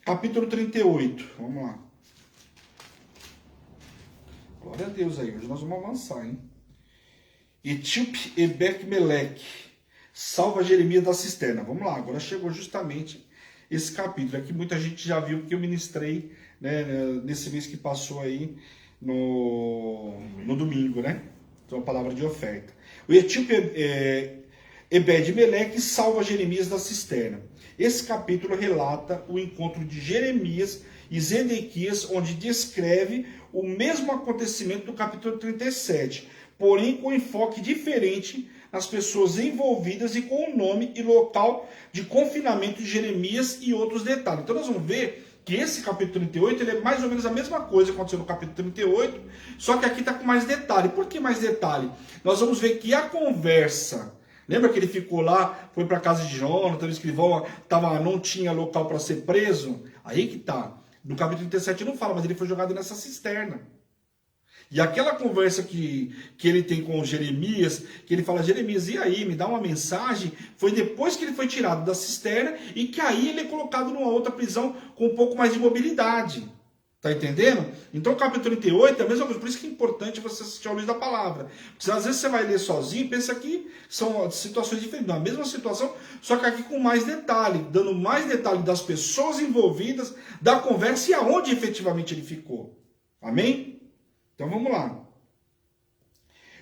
Capítulo 38, vamos lá. Glória a Deus aí, hoje nós vamos avançar, hein? Etíope Ebeque-Meleque salva Jeremias da cisterna. Vamos lá, agora chegou justamente esse capítulo. Aqui muita gente já viu que eu ministrei, né, nesse mês que passou aí no domingo, né? Então a palavra de oferta. O etíope Ebed-Meleque salva Jeremias da cisterna. Esse capítulo relata o encontro de Jeremias e Zedequias, onde descreve o mesmo acontecimento do capítulo 37, porém com enfoque diferente nas pessoas envolvidas e com o nome e local de confinamento de Jeremias e outros detalhes. Então nós vamos ver que esse capítulo 38 ele é mais ou menos a mesma coisa que aconteceu no capítulo 38, só que aqui está com mais detalhe. Por que mais detalhe? Nós vamos ver que a conversa... Lembra que ele ficou lá, foi para a casa de Jonathan, o escrivão não tinha local para ser preso? Aí que tá. No capítulo 37 não fala, mas ele foi jogado nessa cisterna. E aquela conversa que ele tem com Jeremias, que ele fala, Jeremias, e aí, me dá uma mensagem, foi depois que ele foi tirado da cisterna e que aí ele é colocado numa outra prisão com um pouco mais de mobilidade. Tá entendendo? Então o capítulo 38 é a mesma coisa, por isso que é importante você assistir ao Luz da Palavra. Porque às vezes você vai ler sozinho e pensa que são situações diferentes. Não, a mesma situação, só que aqui com mais detalhe, dando mais detalhe das pessoas envolvidas, da conversa e aonde efetivamente ele ficou. Amém? Então vamos lá.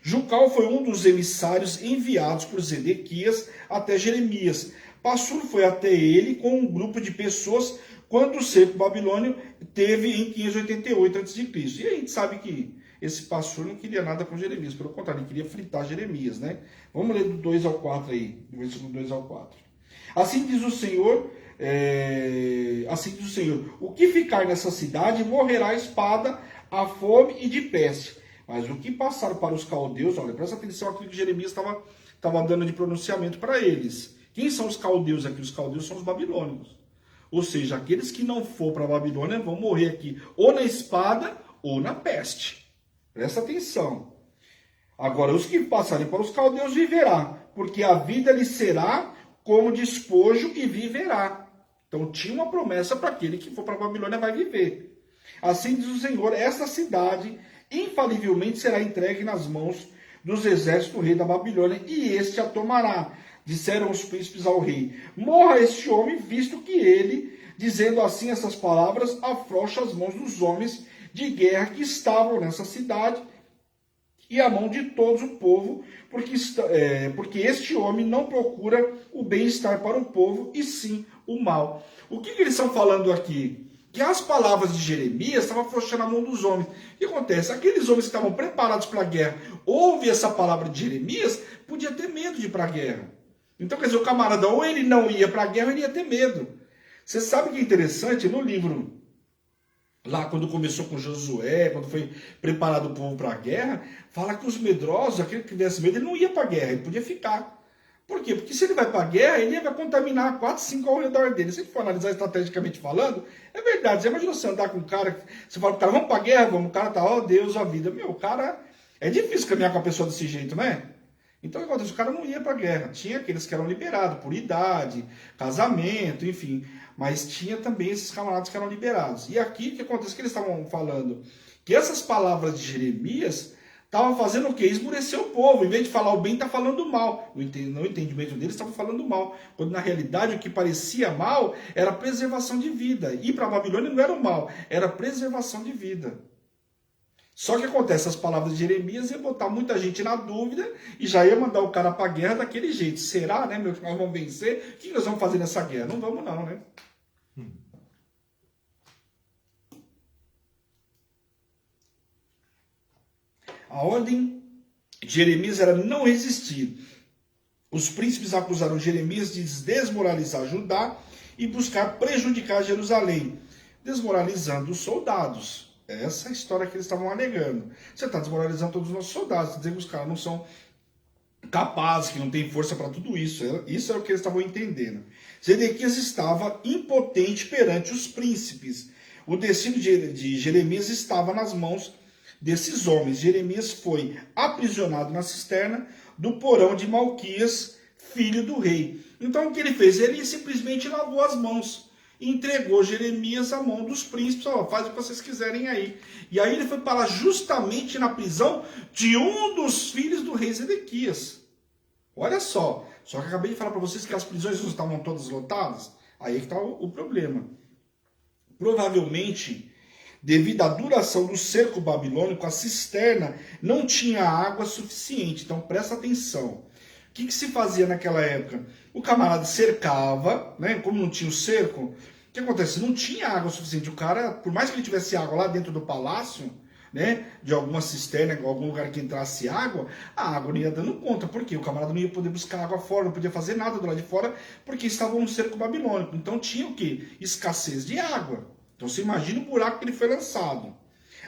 Jucal foi um dos emissários enviados por Zedequias até Jeremias. Passur foi até ele com um grupo de pessoas quando o cerco babilônio teve em 588 a.C. E a gente sabe que esse Passur não queria nada com Jeremias, pelo contrário, ele queria fritar Jeremias, né? Vamos ler do 2 ao 4 aí, do versículo 2 ao 4. Assim diz o Senhor, o que ficar nessa cidade morrerá a espada, a fome e de peste. Mas o que passar para os caldeus, olha, presta atenção àquilo que Jeremias estava dando de pronunciamento para eles. Quem são os caldeus aqui? Os caldeus são os babilônicos. Ou seja, aqueles que não for para a Babilônia vão morrer aqui ou na espada ou na peste. Presta atenção. Agora, os que passarem para os caldeus viverá, porque a vida lhe será como despojo e viverá. Então tinha uma promessa para aquele que for para a Babilônia vai viver. Assim diz o Senhor, esta cidade infalivelmente será entregue nas mãos dos exércitos do rei da Babilônia, e este a tomará. Disseram os príncipes ao rei, morra este homem, visto que ele, dizendo assim essas palavras, afrouxa as mãos dos homens de guerra que estavam nessa cidade e a mão de todo o povo, porque este homem não procura o bem-estar para o povo, e sim o mal. O que eles estão falando aqui? Que as palavras de Jeremias estavam afrouxando a mão dos homens. O que acontece? Aqueles homens que estavam preparados para a guerra, ouvem essa palavra de Jeremias, podia ter medo de ir para a guerra. Então, quer dizer, o camarada, ou ele não ia para a guerra, ou ele ia ter medo. Você sabe que é interessante, no livro, lá quando começou com Josué, quando foi preparado o povo para a guerra, fala que os medrosos, aquele que tivesse medo, ele não ia para a guerra, ele podia ficar. Por quê? Porque se ele vai para a guerra, ele vai contaminar 4, 5 ao redor dele. Se ele for analisar estrategicamente falando, é verdade. Você imagina você andar com um cara, você fala pro cara, vamos para a guerra, vamos, o cara tá, ó Deus, a vida. Meu, o cara, é difícil caminhar com a pessoa desse jeito, né? Então, o que acontece? O cara não ia para a guerra. Tinha aqueles que eram liberados por idade, casamento, enfim. Mas tinha também esses camaradas que eram liberados. E aqui, o que acontece? Que eles estavam falando que essas palavras de Jeremias estavam fazendo o quê? Esmurecer o povo. Em vez de falar o bem, está falando o mal. No entendimento deles, estavam falando mal. Quando, na realidade, o que parecia mal era preservação de vida. Ir para a Babilônia não era o mal, era preservação de vida. Só que acontece, as palavras de Jeremias iam botar muita gente na dúvida e já ia mandar o cara para a guerra daquele jeito. Será, né, meu, que nós vamos vencer? O que nós vamos fazer nessa guerra? Não vamos não, né? A ordem de Jeremias era não resistir. Os príncipes acusaram Jeremias de desmoralizar Judá e buscar prejudicar Jerusalém, desmoralizando os soldados. Essa é a história que eles estavam alegando. Você está desmoralizando todos os nossos soldados, dizendo que os caras não são capazes, que não tem força para tudo isso. Isso é o que eles estavam entendendo. Zedequias estava impotente perante os príncipes. O destino de Jeremias estava nas mãos desses homens. Jeremias foi aprisionado na cisterna do porão de Malquias, filho do rei. Então o que ele fez? Ele simplesmente lavou as mãos. Entregou Jeremias à mão dos príncipes, ó, faz o que vocês quiserem aí. E aí ele foi parar justamente na prisão de um dos filhos do rei Zedequias. Olha só que eu acabei de falar para vocês que as prisões não estavam todas lotadas. Aí é que está o problema. Provavelmente, devido à duração do cerco babilônico, a cisterna não tinha água suficiente. Então presta atenção. que se fazia naquela época? O camarada cercava, né? Como não tinha o cerco, o que acontece? Não tinha água suficiente. O cara, por mais que ele tivesse água lá dentro do palácio, né, de alguma cisterna, algum lugar que entrasse água, a água não ia dando conta. Por quê? O camarada não ia poder buscar água fora, não podia fazer nada do lado de fora, porque estava um cerco babilônico. Então tinha o quê? Escassez de água. Então você imagina o buraco que ele foi lançado.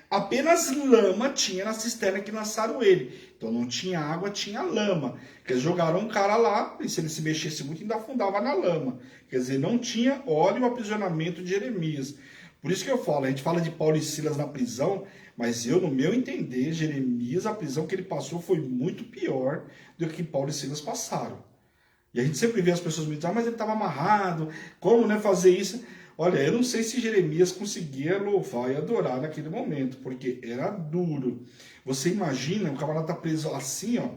Apenas lama tinha na cisterna que lançaram ele. Então não tinha água, tinha lama. Quer dizer, jogaram um cara lá, e se ele se mexesse muito, ainda afundava na lama. Quer dizer, não tinha óleo o aprisionamento de Jeremias. Por isso que eu falo, a gente fala de Paulo e Silas na prisão, mas eu, no meu entender, Jeremias, a prisão que ele passou foi muito pior do que Paulo e Silas passaram. E a gente sempre vê as pessoas me dizendo, mas ele estava amarrado, como, né, fazer isso? Olha, eu não sei se Jeremias conseguia louvar e adorar naquele momento, porque era duro. Você imagina, o camarada tá preso assim, ó,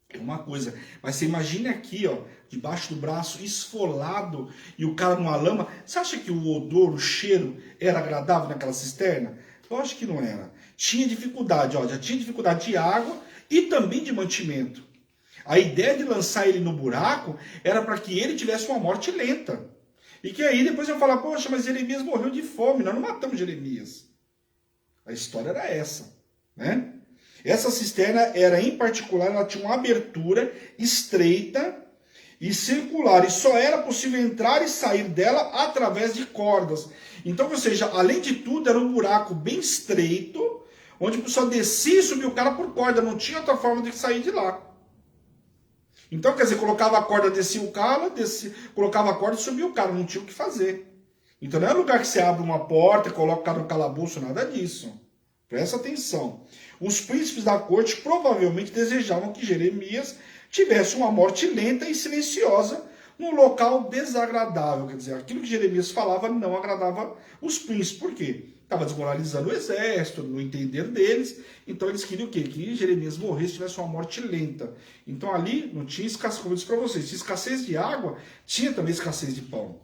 é uma coisa, mas você imagina aqui, ó, debaixo do braço, esfolado, e o cara numa lama. Você acha que o odor, o cheiro era agradável naquela cisterna? Eu acho que não era. Tinha dificuldade, ó, já tinha dificuldade de água e também de mantimento. A ideia de lançar ele no buraco era para que ele tivesse uma morte lenta. E que aí depois eu falar, poxa, mas Jeremias morreu de fome, nós não matamos Jeremias. A história era essa, né? Essa cisterna era, em particular, ela tinha uma abertura estreita e circular, e só era possível entrar e sair dela através de cordas. Então, ou seja, além de tudo, era um buraco bem estreito, onde só descia e subia o cara por corda, não tinha outra forma de sair de lá. Então, quer dizer, colocava a corda, descia o cara, colocava a corda e subia o cara, não tinha o que fazer. Então não é lugar que você abre uma porta e coloca o cara no calabouço, nada disso. Presta atenção. Os príncipes da corte provavelmente desejavam que Jeremias tivesse uma morte lenta e silenciosa num local desagradável. Quer dizer, aquilo que Jeremias falava não agradava os príncipes. Por quê? Estava desmoralizando o exército, no entender deles. Então eles queriam o quê? Que Jeremias morresse, tivesse uma morte lenta. Então ali não tinha escassez, como eu disse para vocês, tinha escassez de água, tinha também escassez de pão.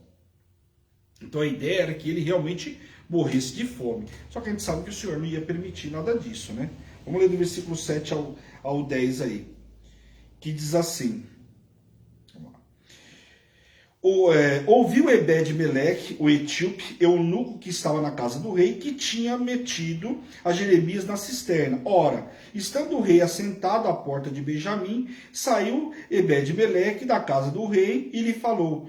Então a ideia era que ele realmente morresse de fome. Só que a gente sabe que o Senhor não ia permitir nada disso, né? Vamos ler do versículo 7 ao 10 aí. Que diz assim. Ouviu Ebed-Meleque, o etíope, eunuco que estava na casa do rei, que tinha metido a Jeremias na cisterna. Ora, estando o rei assentado à porta de Benjamim, saiu Ebed-Meleque da casa do rei e lhe falou: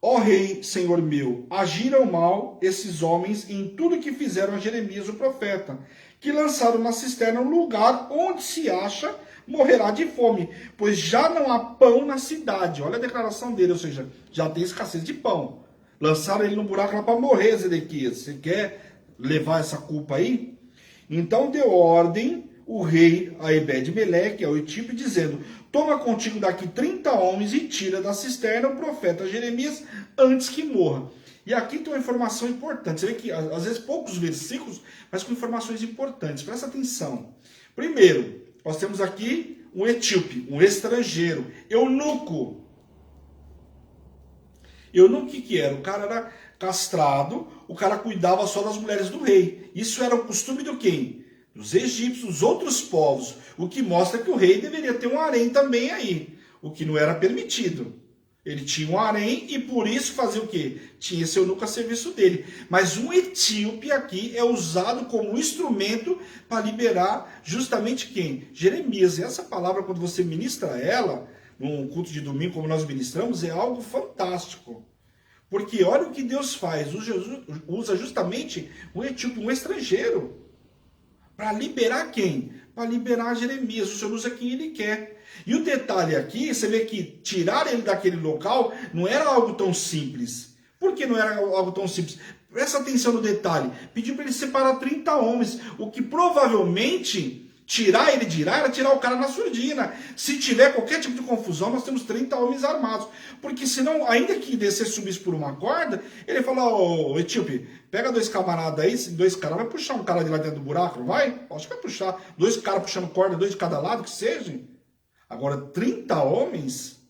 ó rei, senhor meu, agiram mal esses homens em tudo que fizeram a Jeremias o profeta, que lançaram na cisterna um lugar onde se acha morrerá de fome, pois já não há pão na cidade. Olha a declaração dele, ou seja, já tem escassez de pão. Lançaram ele no buraco lá para morrer, Zedequias. Você quer levar essa culpa aí? Então deu ordem o rei a Ebed-Meleque, ao etíope, dizendo: toma contigo daqui 30 homens e tira da cisterna o profeta Jeremias antes que morra. E aqui tem uma informação importante. Você vê que às vezes poucos versículos, mas com informações importantes. Presta atenção. Primeiro, nós temos aqui um etíope, um estrangeiro, eunuco. Eunuco, o que era? O cara era castrado, o cara cuidava só das mulheres do rei. Isso era o costume de quem? Dos egípcios, dos outros povos. O que mostra que o rei deveria ter um harém também aí. O que não era permitido. Ele tinha um harém e por isso fazia o quê? Tinha esse eunuco a serviço dele. Mas um etíope aqui é usado como instrumento para liberar justamente quem? Jeremias. E essa palavra, quando você ministra ela, num culto de domingo como nós ministramos, é algo fantástico. Porque olha o que Deus faz. Usa justamente um etíope, um estrangeiro. Para liberar quem? Para liberar Jeremias. O Senhor usa quem Ele quer. E o detalhe aqui, você vê que tirar ele daquele local não era algo tão simples. Por que não era algo tão simples? Presta atenção no detalhe. Pediu para ele separar 30 homens. O que provavelmente tirar ele de lá era tirar o cara na surdina. Se tiver qualquer tipo de confusão, nós temos 30 homens armados. Porque senão, ainda que descer subisse por uma corda, ele fala: ô etíope, pega 2 camaradas aí, 2 caras, vai puxar um cara de lá dentro do buraco, não vai? Acho que vai puxar. 2 caras puxando corda, 2 de cada lado, que seja. Agora, 30 homens,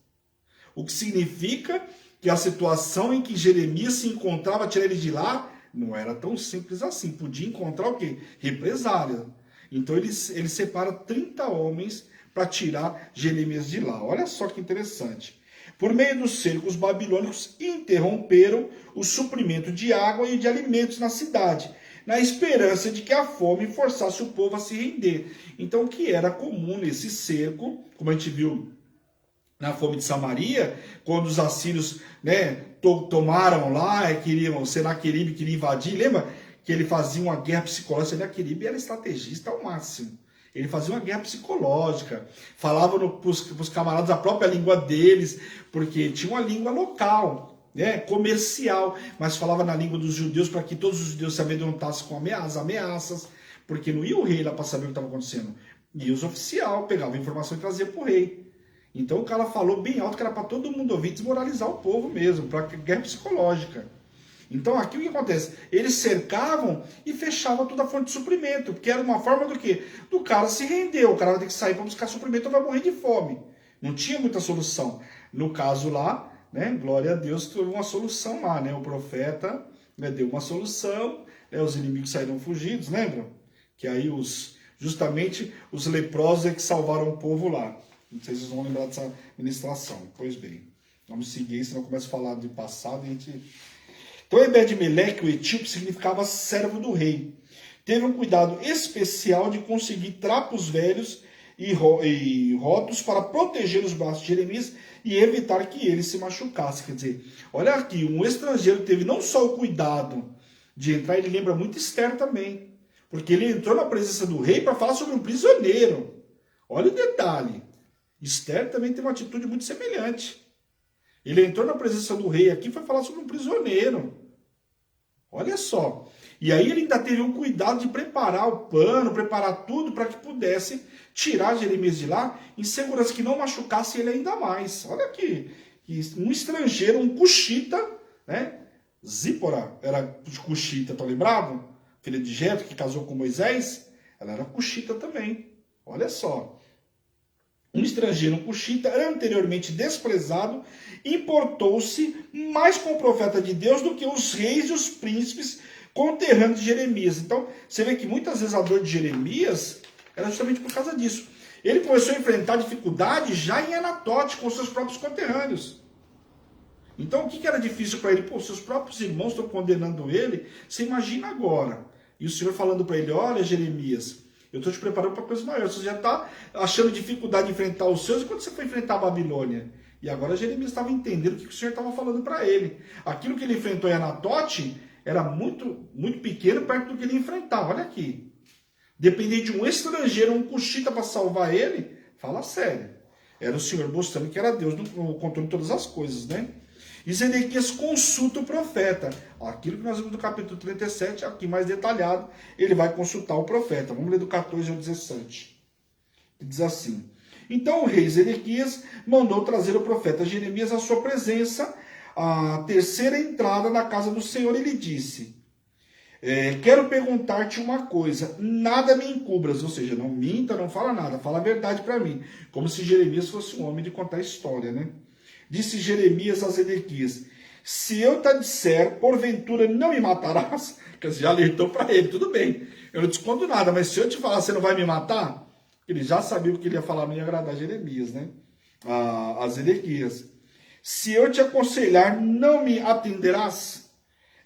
o que significa que a situação em que Jeremias se encontrava, tirar ele de lá, não era tão simples assim. Podia encontrar o quê? Represália. Então ele separa 30 homens para tirar Jeremias de lá. Olha só que interessante. Por meio do cerco, os babilônicos interromperam o suprimento de água e de alimentos na cidade, na esperança de que a fome forçasse o povo a se render. Então, o que era comum nesse cerco, como a gente viu na fome de Samaria, quando os assírios, né, tomaram lá, queriam, Senaqueribe queria invadir, lembra que ele fazia uma guerra psicológica? Senaqueribe era estrategista ao máximo. Ele fazia uma guerra psicológica, falava para os camaradas a própria língua deles, porque tinha uma língua local, né, comercial, mas falava na língua dos judeus para que todos os judeus se amedrontassem com as ameaças, porque não ia o rei lá para saber o que estava acontecendo. Ia os oficiais, pegavam a informação e trazia para o rei. Então o cara falou bem alto que era para todo mundo ouvir, desmoralizar o povo mesmo, para guerra psicológica. Então aqui o que acontece? Eles cercavam e fechavam toda a fonte de suprimento, porque era uma forma do quê? Do cara se render, o cara vai ter que sair para buscar suprimento ou vai morrer de fome. Não tinha muita solução. No caso lá, né, glória a Deus, teve uma solução lá, né? O profeta, né, deu uma solução, né, os inimigos saíram fugidos, lembram? Que aí justamente os leprosos é que salvaram o povo lá. Não sei se vocês vão lembrar dessa ministração. Pois bem, vamos seguir, senão eu começo a falar de passado e a gente... Então, Ebed-Meleque, o etíope, significava servo do rei. Teve um cuidado especial de conseguir trapos velhos e rotos para proteger os braços de Jeremias e evitar que ele se machucasse. Quer dizer, olha aqui, um estrangeiro teve não só o cuidado de entrar, ele lembra muito Esther também, porque ele entrou na presença do rei para falar sobre um prisioneiro. Olha o detalhe. Esther também teve uma atitude muito semelhante. Ele entrou na presença do rei aqui e foi falar sobre um prisioneiro. Olha só. E aí ele ainda teve um cuidado de preparar o pano, preparar tudo para que pudesse tirar Jeremias de lá em segurança, que não machucasse ele ainda mais. Olha aqui. Um estrangeiro, um cuxita, né? Zípora era cuxita, tá lembrado? Filha de Jetro, que casou com Moisés. Ela era cuxita também. Olha só. Um estrangeiro, um cuxita, anteriormente desprezado, importou-se mais com o profeta de Deus do que os reis e os príncipes conterrâneos de Jeremias. Então, você vê que muitas vezes a dor de Jeremias era justamente por causa disso. Ele começou a enfrentar dificuldade já em Anatote, com seus próprios conterrâneos. Então, o que era difícil para ele? Pô, seus próprios irmãos estão condenando ele, você imagina agora. E o Senhor falando para ele, olha, Jeremias, eu estou te preparando para coisas maiores. Você já está achando dificuldade de enfrentar os seus, e quando você foi enfrentar a Babilônia? E agora Jeremias estava entendendo o que o Senhor estava falando para ele. Aquilo que ele enfrentou em Anatote era muito, muito pequeno perto do que ele enfrentava. Olha aqui. Depender de um estrangeiro, um cuxita para salvar ele, fala sério. Era o Senhor mostrando que era Deus no controle de todas as coisas, né? E Zedequias consulta o profeta. Aquilo que nós vimos no capítulo 37, aqui mais detalhado, ele vai consultar o profeta. Vamos ler do 14 ao 17. Diz assim: então o rei Zedequias mandou trazer o profeta Jeremias à sua presença, a terceira entrada na casa do Senhor, e lhe disse: quero perguntar-te uma coisa, nada me encubras, ou seja, não minta, não fala nada, fala a verdade para mim, como se Jeremias fosse um homem de contar história, né? Disse Jeremias a Zedequias: se eu te disser, porventura não me matarás? Quer dizer, já alertou para ele, tudo bem, eu não te escondo nada, mas se eu te falar, você não vai me matar? Ele já sabia o que ele ia falar, não ia agradar Jeremias, né? A Zedequias: se eu te aconselhar, não me atenderás?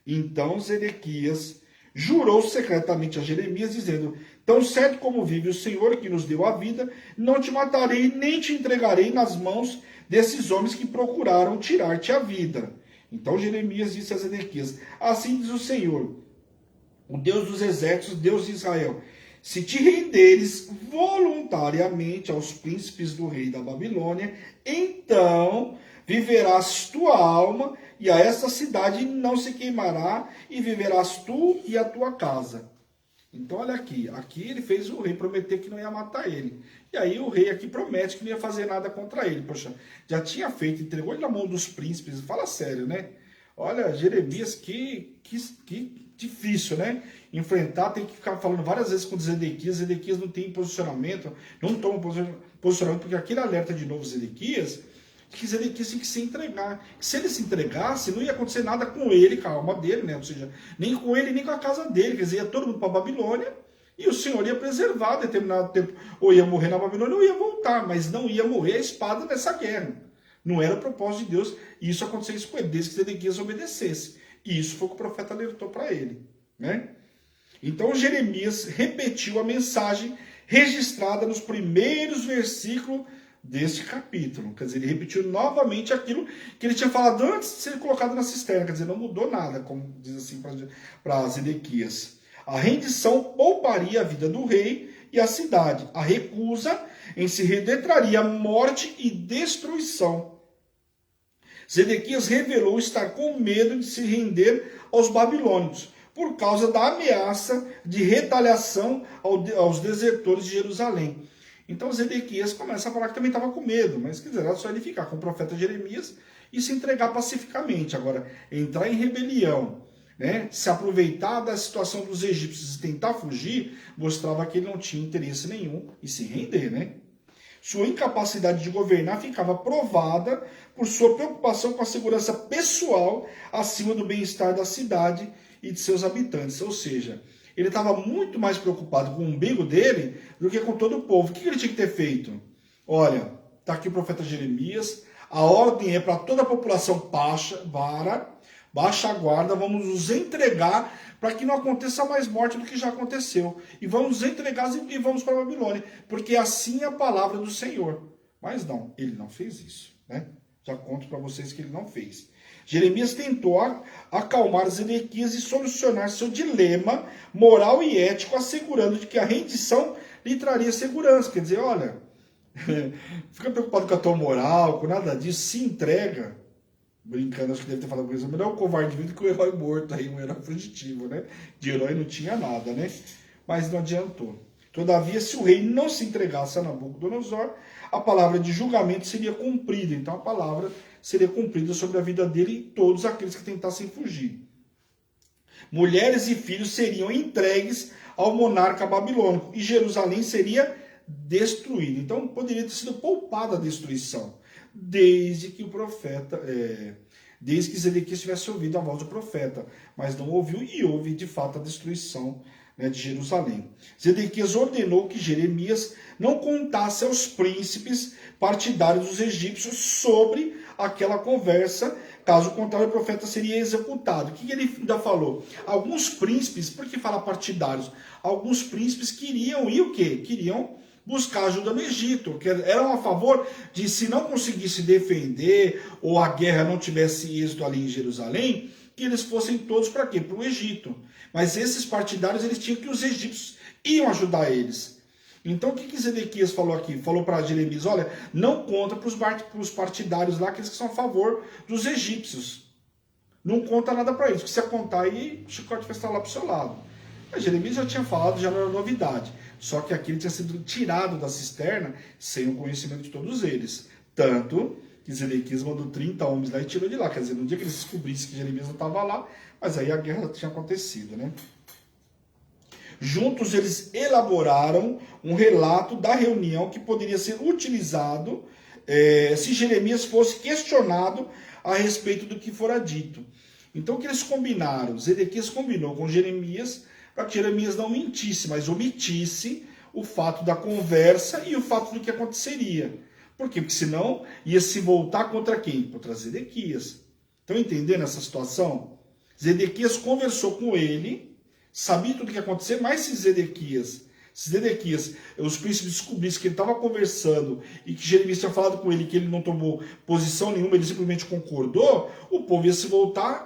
Então Zedequias jurou secretamente a Jeremias, dizendo: tão certo como vive o Senhor que nos deu a vida, não te matarei, nem te entregarei nas mãos desses homens que procuraram tirar-te a vida. Então Jeremias disse a Zedequias: assim diz o Senhor, o Deus dos exércitos, Deus de Israel: se te renderes voluntariamente aos príncipes do rei da Babilônia, então viverás tua alma, e a esta cidade não se queimará, e viverás tu e a tua casa. Então olha aqui, aqui ele fez o rei prometer que não ia matar ele. E aí o rei aqui promete que não ia fazer nada contra ele. Poxa, já tinha feito, entregou ele na mão dos príncipes. Fala sério, né? Olha, Jeremias, que difícil, né? Enfrentar, tem que ficar falando várias vezes com Zedequias. Zedequias não tem posicionamento, não toma posicionamento, porque aquele alerta de novo Zedequias, que Zedequias tinha que se entregar. Se ele se entregasse, não ia acontecer nada com ele, com a alma dele, né? Ou seja, nem com ele, nem com a casa dele. Quer dizer, ia todo mundo para a Babilônia, E o Senhor ia preservar determinado tempo, ou ia morrer na Babilônia, ou ia voltar, mas não ia morrer a espada nessa guerra. Não era o propósito de Deus, e isso acontecesse com ele, desde que Zedequias obedecesse. E isso foi o que o profeta alertou para ele, né? Então Jeremias repetiu a mensagem registrada nos primeiros versículos deste capítulo. Quer dizer, ele repetiu novamente aquilo que ele tinha falado antes de ser colocado na cisterna. Quer dizer, não mudou nada, como diz assim para Zedequias. A rendição pouparia a vida do rei e a cidade. A recusa em se render traria morte e destruição. Zedequias revelou estar com medo de se render aos babilônios, por causa da ameaça de retaliação aos desertores de Jerusalém. Então Zedequias começa a falar que também estava com medo, mas quer dizer, era só ele ficar com o profeta Jeremias e se entregar pacificamente. Agora, entrar em rebelião, né, se aproveitar da situação dos egípcios e tentar fugir, mostrava que ele não tinha interesse nenhum em se render, né? Sua incapacidade de governar ficava provada por sua preocupação com a segurança pessoal acima do bem-estar da cidade e de seus habitantes. Ou seja, ele estava muito mais preocupado com o umbigo dele do que com todo o povo. O que ele tinha que ter feito? Olha, está aqui o profeta Jeremias, a ordem é para toda a população baixa a guarda, vamos nos entregar para que não aconteça mais morte do que já aconteceu. E vamos nos entregar e vamos para a Babilônia, porque assim é a palavra do Senhor. Mas não, ele não fez isso, né? Já conto para vocês que ele não fez. Jeremias tentou acalmar Zedequias e solucionar seu dilema moral e ético, assegurando de que a rendição lhe traria segurança. Quer dizer, olha, fica preocupado com a tua moral, com nada disso, se entrega. Brincando, acho que deve ter falado coisa, melhor o covarde vivo que o herói morto, aí um herói fugitivo, né? De herói não tinha nada, né? Mas não adiantou. Todavia, se o rei não se entregasse a Nabucodonosor, a palavra de julgamento seria cumprida. Então a palavra seria cumprida sobre a vida dele e todos aqueles que tentassem fugir. Mulheres e filhos seriam entregues ao monarca babilônico e Jerusalém seria destruída. Então poderia ter sido poupada a destruição, desde que Zedequias tivesse ouvido a voz do profeta, mas não ouviu e houve de fato a destruição, né, de Jerusalém. Zedequias ordenou que Jeremias não contasse aos príncipes partidários dos egípcios sobre aquela conversa, caso contrário o profeta seria executado. O que ele ainda falou? Alguns príncipes, por que fala partidários? Alguns príncipes queriam ir o quê? Queriam buscar ajuda no Egito, que eram a favor de, se não conseguisse defender ou a guerra não tivesse êxito ali em Jerusalém, que eles fossem todos para quê? Para o Egito. Mas esses partidários, eles tinham que os egípcios iam ajudar eles. Então o que Zedequias falou aqui? Falou para Jeremias, olha, não conta para os partidários lá, aqueles que são a favor dos egípcios. Não conta nada para eles, porque se contar aí, o chicote vai estar lá para o seu lado. Mas Jeremias já tinha falado, já não era novidade. Só que aqui ele tinha sido tirado da cisterna sem o conhecimento de todos eles. Tanto que Zedequias mandou 30 homens lá e tirou de lá. Quer dizer, no dia que eles descobrissem que Jeremias não estava lá, mas aí a guerra tinha acontecido, né? Juntos eles elaboraram um relato da reunião que poderia ser utilizado se Jeremias fosse questionado a respeito do que fora dito. Então o que eles combinaram? Zedequias combinou com Jeremias para que Jeremias não mentisse, mas omitisse o fato da conversa e o fato do que aconteceria. Por quê? Porque senão ia se voltar contra quem? Contra Zedequias. Estão entendendo essa situação? Zedequias conversou com ele, sabia tudo o que ia acontecer, mas se Zedequias, os príncipes descobrissem que ele estava conversando e que Jeremias tinha falado com ele que ele não tomou posição nenhuma, ele simplesmente concordou, o povo ia se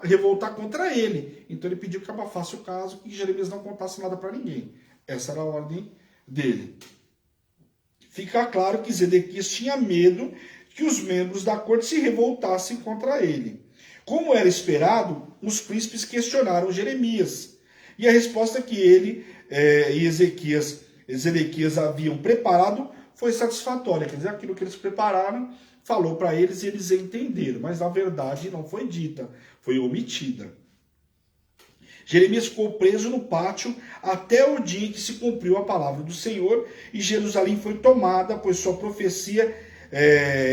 revoltar contra ele. Então ele pediu que abafasse o caso e que Jeremias não contasse nada para ninguém. Essa era a ordem dele. Fica claro que Zedequias tinha medo que os membros da corte se revoltassem contra ele. Como era esperado, os príncipes questionaram Jeremias. E a resposta que ele e Zedequias haviam preparado foi satisfatória. Quer dizer, aquilo que eles prepararam, falou para eles e eles entenderam. Mas, na verdade, não foi dita, foi omitida. Jeremias ficou preso no pátio até o dia em que se cumpriu a palavra do Senhor e Jerusalém foi tomada, pois sua profecia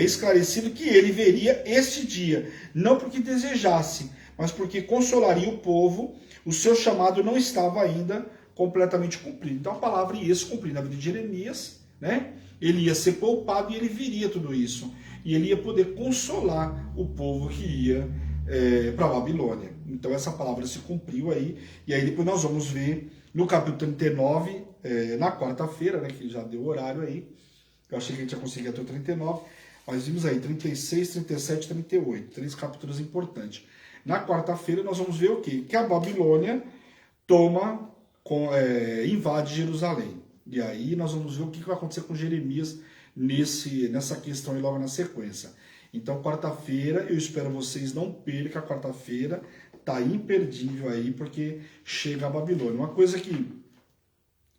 esclarecida que ele veria este dia, não porque desejasse, mas porque consolaria o povo. O seu chamado não estava ainda completamente cumprido. Então a palavra ia se cumprir na vida de Jeremias, né? Ele ia ser poupado e ele viria tudo isso. E ele ia poder consolar o povo que ia para a Babilônia. Então essa palavra se cumpriu aí. E aí depois nós vamos ver no capítulo 39, na quarta-feira, né? Que já deu horário aí. Eu achei que a gente ia conseguir até o 39. Mas vimos aí 36, 37 e 38. 3 capítulos importantes. Na quarta-feira nós vamos ver o quê? Que a Babilônia invade Jerusalém. E aí nós vamos ver o que vai acontecer com Jeremias nessa questão e logo na sequência. Então, quarta-feira, eu espero vocês não percam a quarta-feira, tá imperdível aí, porque chega a Babilônia. Uma coisa que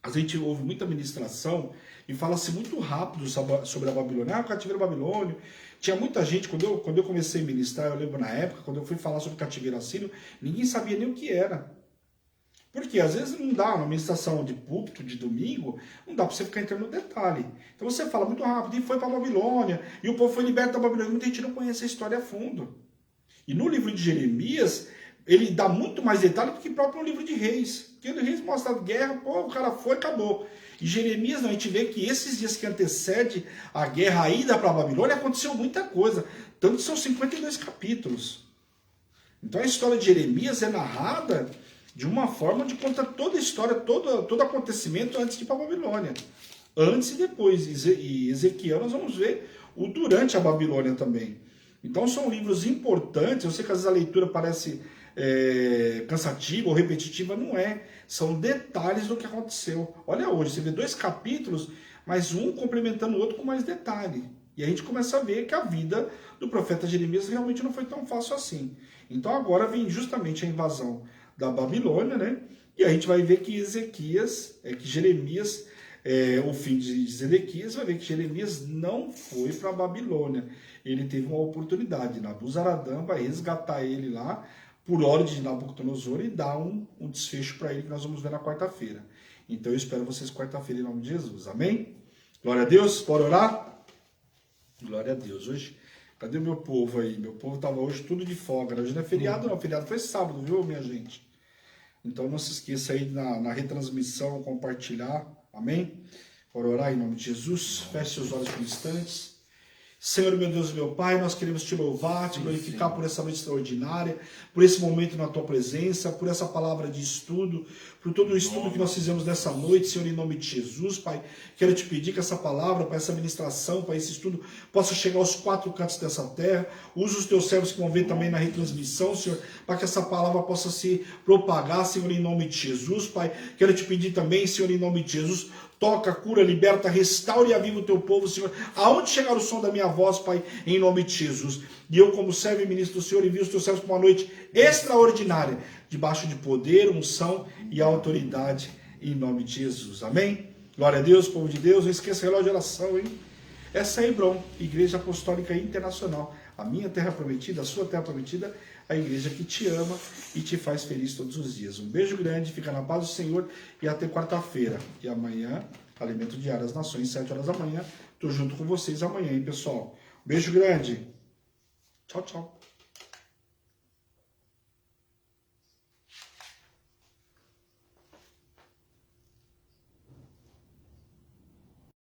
a gente ouve muita ministração e fala-se muito rápido sobre a Babilônia. O cativeiro babilônio. Tinha muita gente, quando eu comecei a ministrar, eu lembro na época, quando eu fui falar sobre o cativeiro assírio, ninguém sabia nem o que era. Porque às vezes não dá, uma ministração de púlpito, de domingo, não dá para você ficar entrando no detalhe. Então você fala muito rápido, e foi para a Babilônia, e o povo foi liberto da Babilônia. Muita gente não conhece a história a fundo. E no livro de Jeremias, ele dá muito mais detalhe do que próprio no livro de Reis. Porque no Reis mostra a guerra, pô, o cara foi, acabou. E Jeremias, não, a gente vê que esses dias que antecede a guerra, a ida para a Babilônia, aconteceu muita coisa. Tanto que são 52 capítulos. Então a história de Jeremias é narrada de uma forma de contar toda a história, todo acontecimento antes de ir para a Babilônia. Antes e depois. E Ezequiel nós vamos ver o durante a Babilônia também. Então são livros importantes. Eu sei que às vezes a leitura parece cansativa ou repetitiva, não é. São detalhes do que aconteceu. Olha hoje, você vê 2 capítulos, mas um complementando o outro com mais detalhe. E a gente começa a ver que a vida do profeta Jeremias realmente não foi tão fácil assim. Então agora vem justamente a invasão da Babilônia, né? E a gente vai ver que Jeremias, o fim de Zedequias, vai ver que Jeremias não foi para a Babilônia. Ele teve uma oportunidade. Nabuzaradã vai resgatar ele lá, por ordem de Nabucodonosor, e dar um desfecho para ele, que nós vamos ver na quarta-feira. Então eu espero vocês quarta-feira em nome de Jesus. Amém? Glória a Deus. Bora orar? Glória a Deus. Hoje, cadê o meu povo aí? Meu povo estava hoje tudo de folga. Hoje não é feriado não, feriado foi sábado, viu, minha gente? Então não se esqueça aí na retransmissão, compartilhar. Amém? Bora orar em nome de Jesus. Feche seus olhos por instantes. Senhor, meu Deus e meu Pai, nós queremos te louvar, te glorificar por essa noite extraordinária, por esse momento na tua presença, por essa palavra de estudo, por todo o estudo que nós fizemos nessa noite, Senhor, em nome de Jesus, Pai. Quero te pedir que essa palavra, Pai, essa ministração, Pai, esse estudo possa chegar aos 4 cantos dessa terra. Usa os teus servos que vão ver também na retransmissão, Senhor, para que essa palavra possa se propagar, Senhor, em nome de Jesus, Pai. Quero te pedir também, Senhor, em nome de Jesus, toca, cura, liberta, restaure e aviva o teu povo, Senhor. Aonde chegar o som da minha voz, Pai, em nome de Jesus. E eu, como servo e ministro do Senhor, envio os teus servos para uma noite extraordinária, debaixo de poder, unção e autoridade, em nome de Jesus. Amém? Glória a Deus, povo de Deus. Não esqueça o relógio de oração, hein? Essa é Hebron, Igreja Apostólica Internacional. A minha terra prometida, a sua terra prometida, a igreja que te ama e te faz feliz todos os dias. Um beijo grande, fica na paz do Senhor e até quarta-feira. E amanhã, Alimento Diário das Nações, 7 horas da manhã. Tô junto com vocês amanhã, hein, pessoal? Um beijo grande. Tchau, tchau.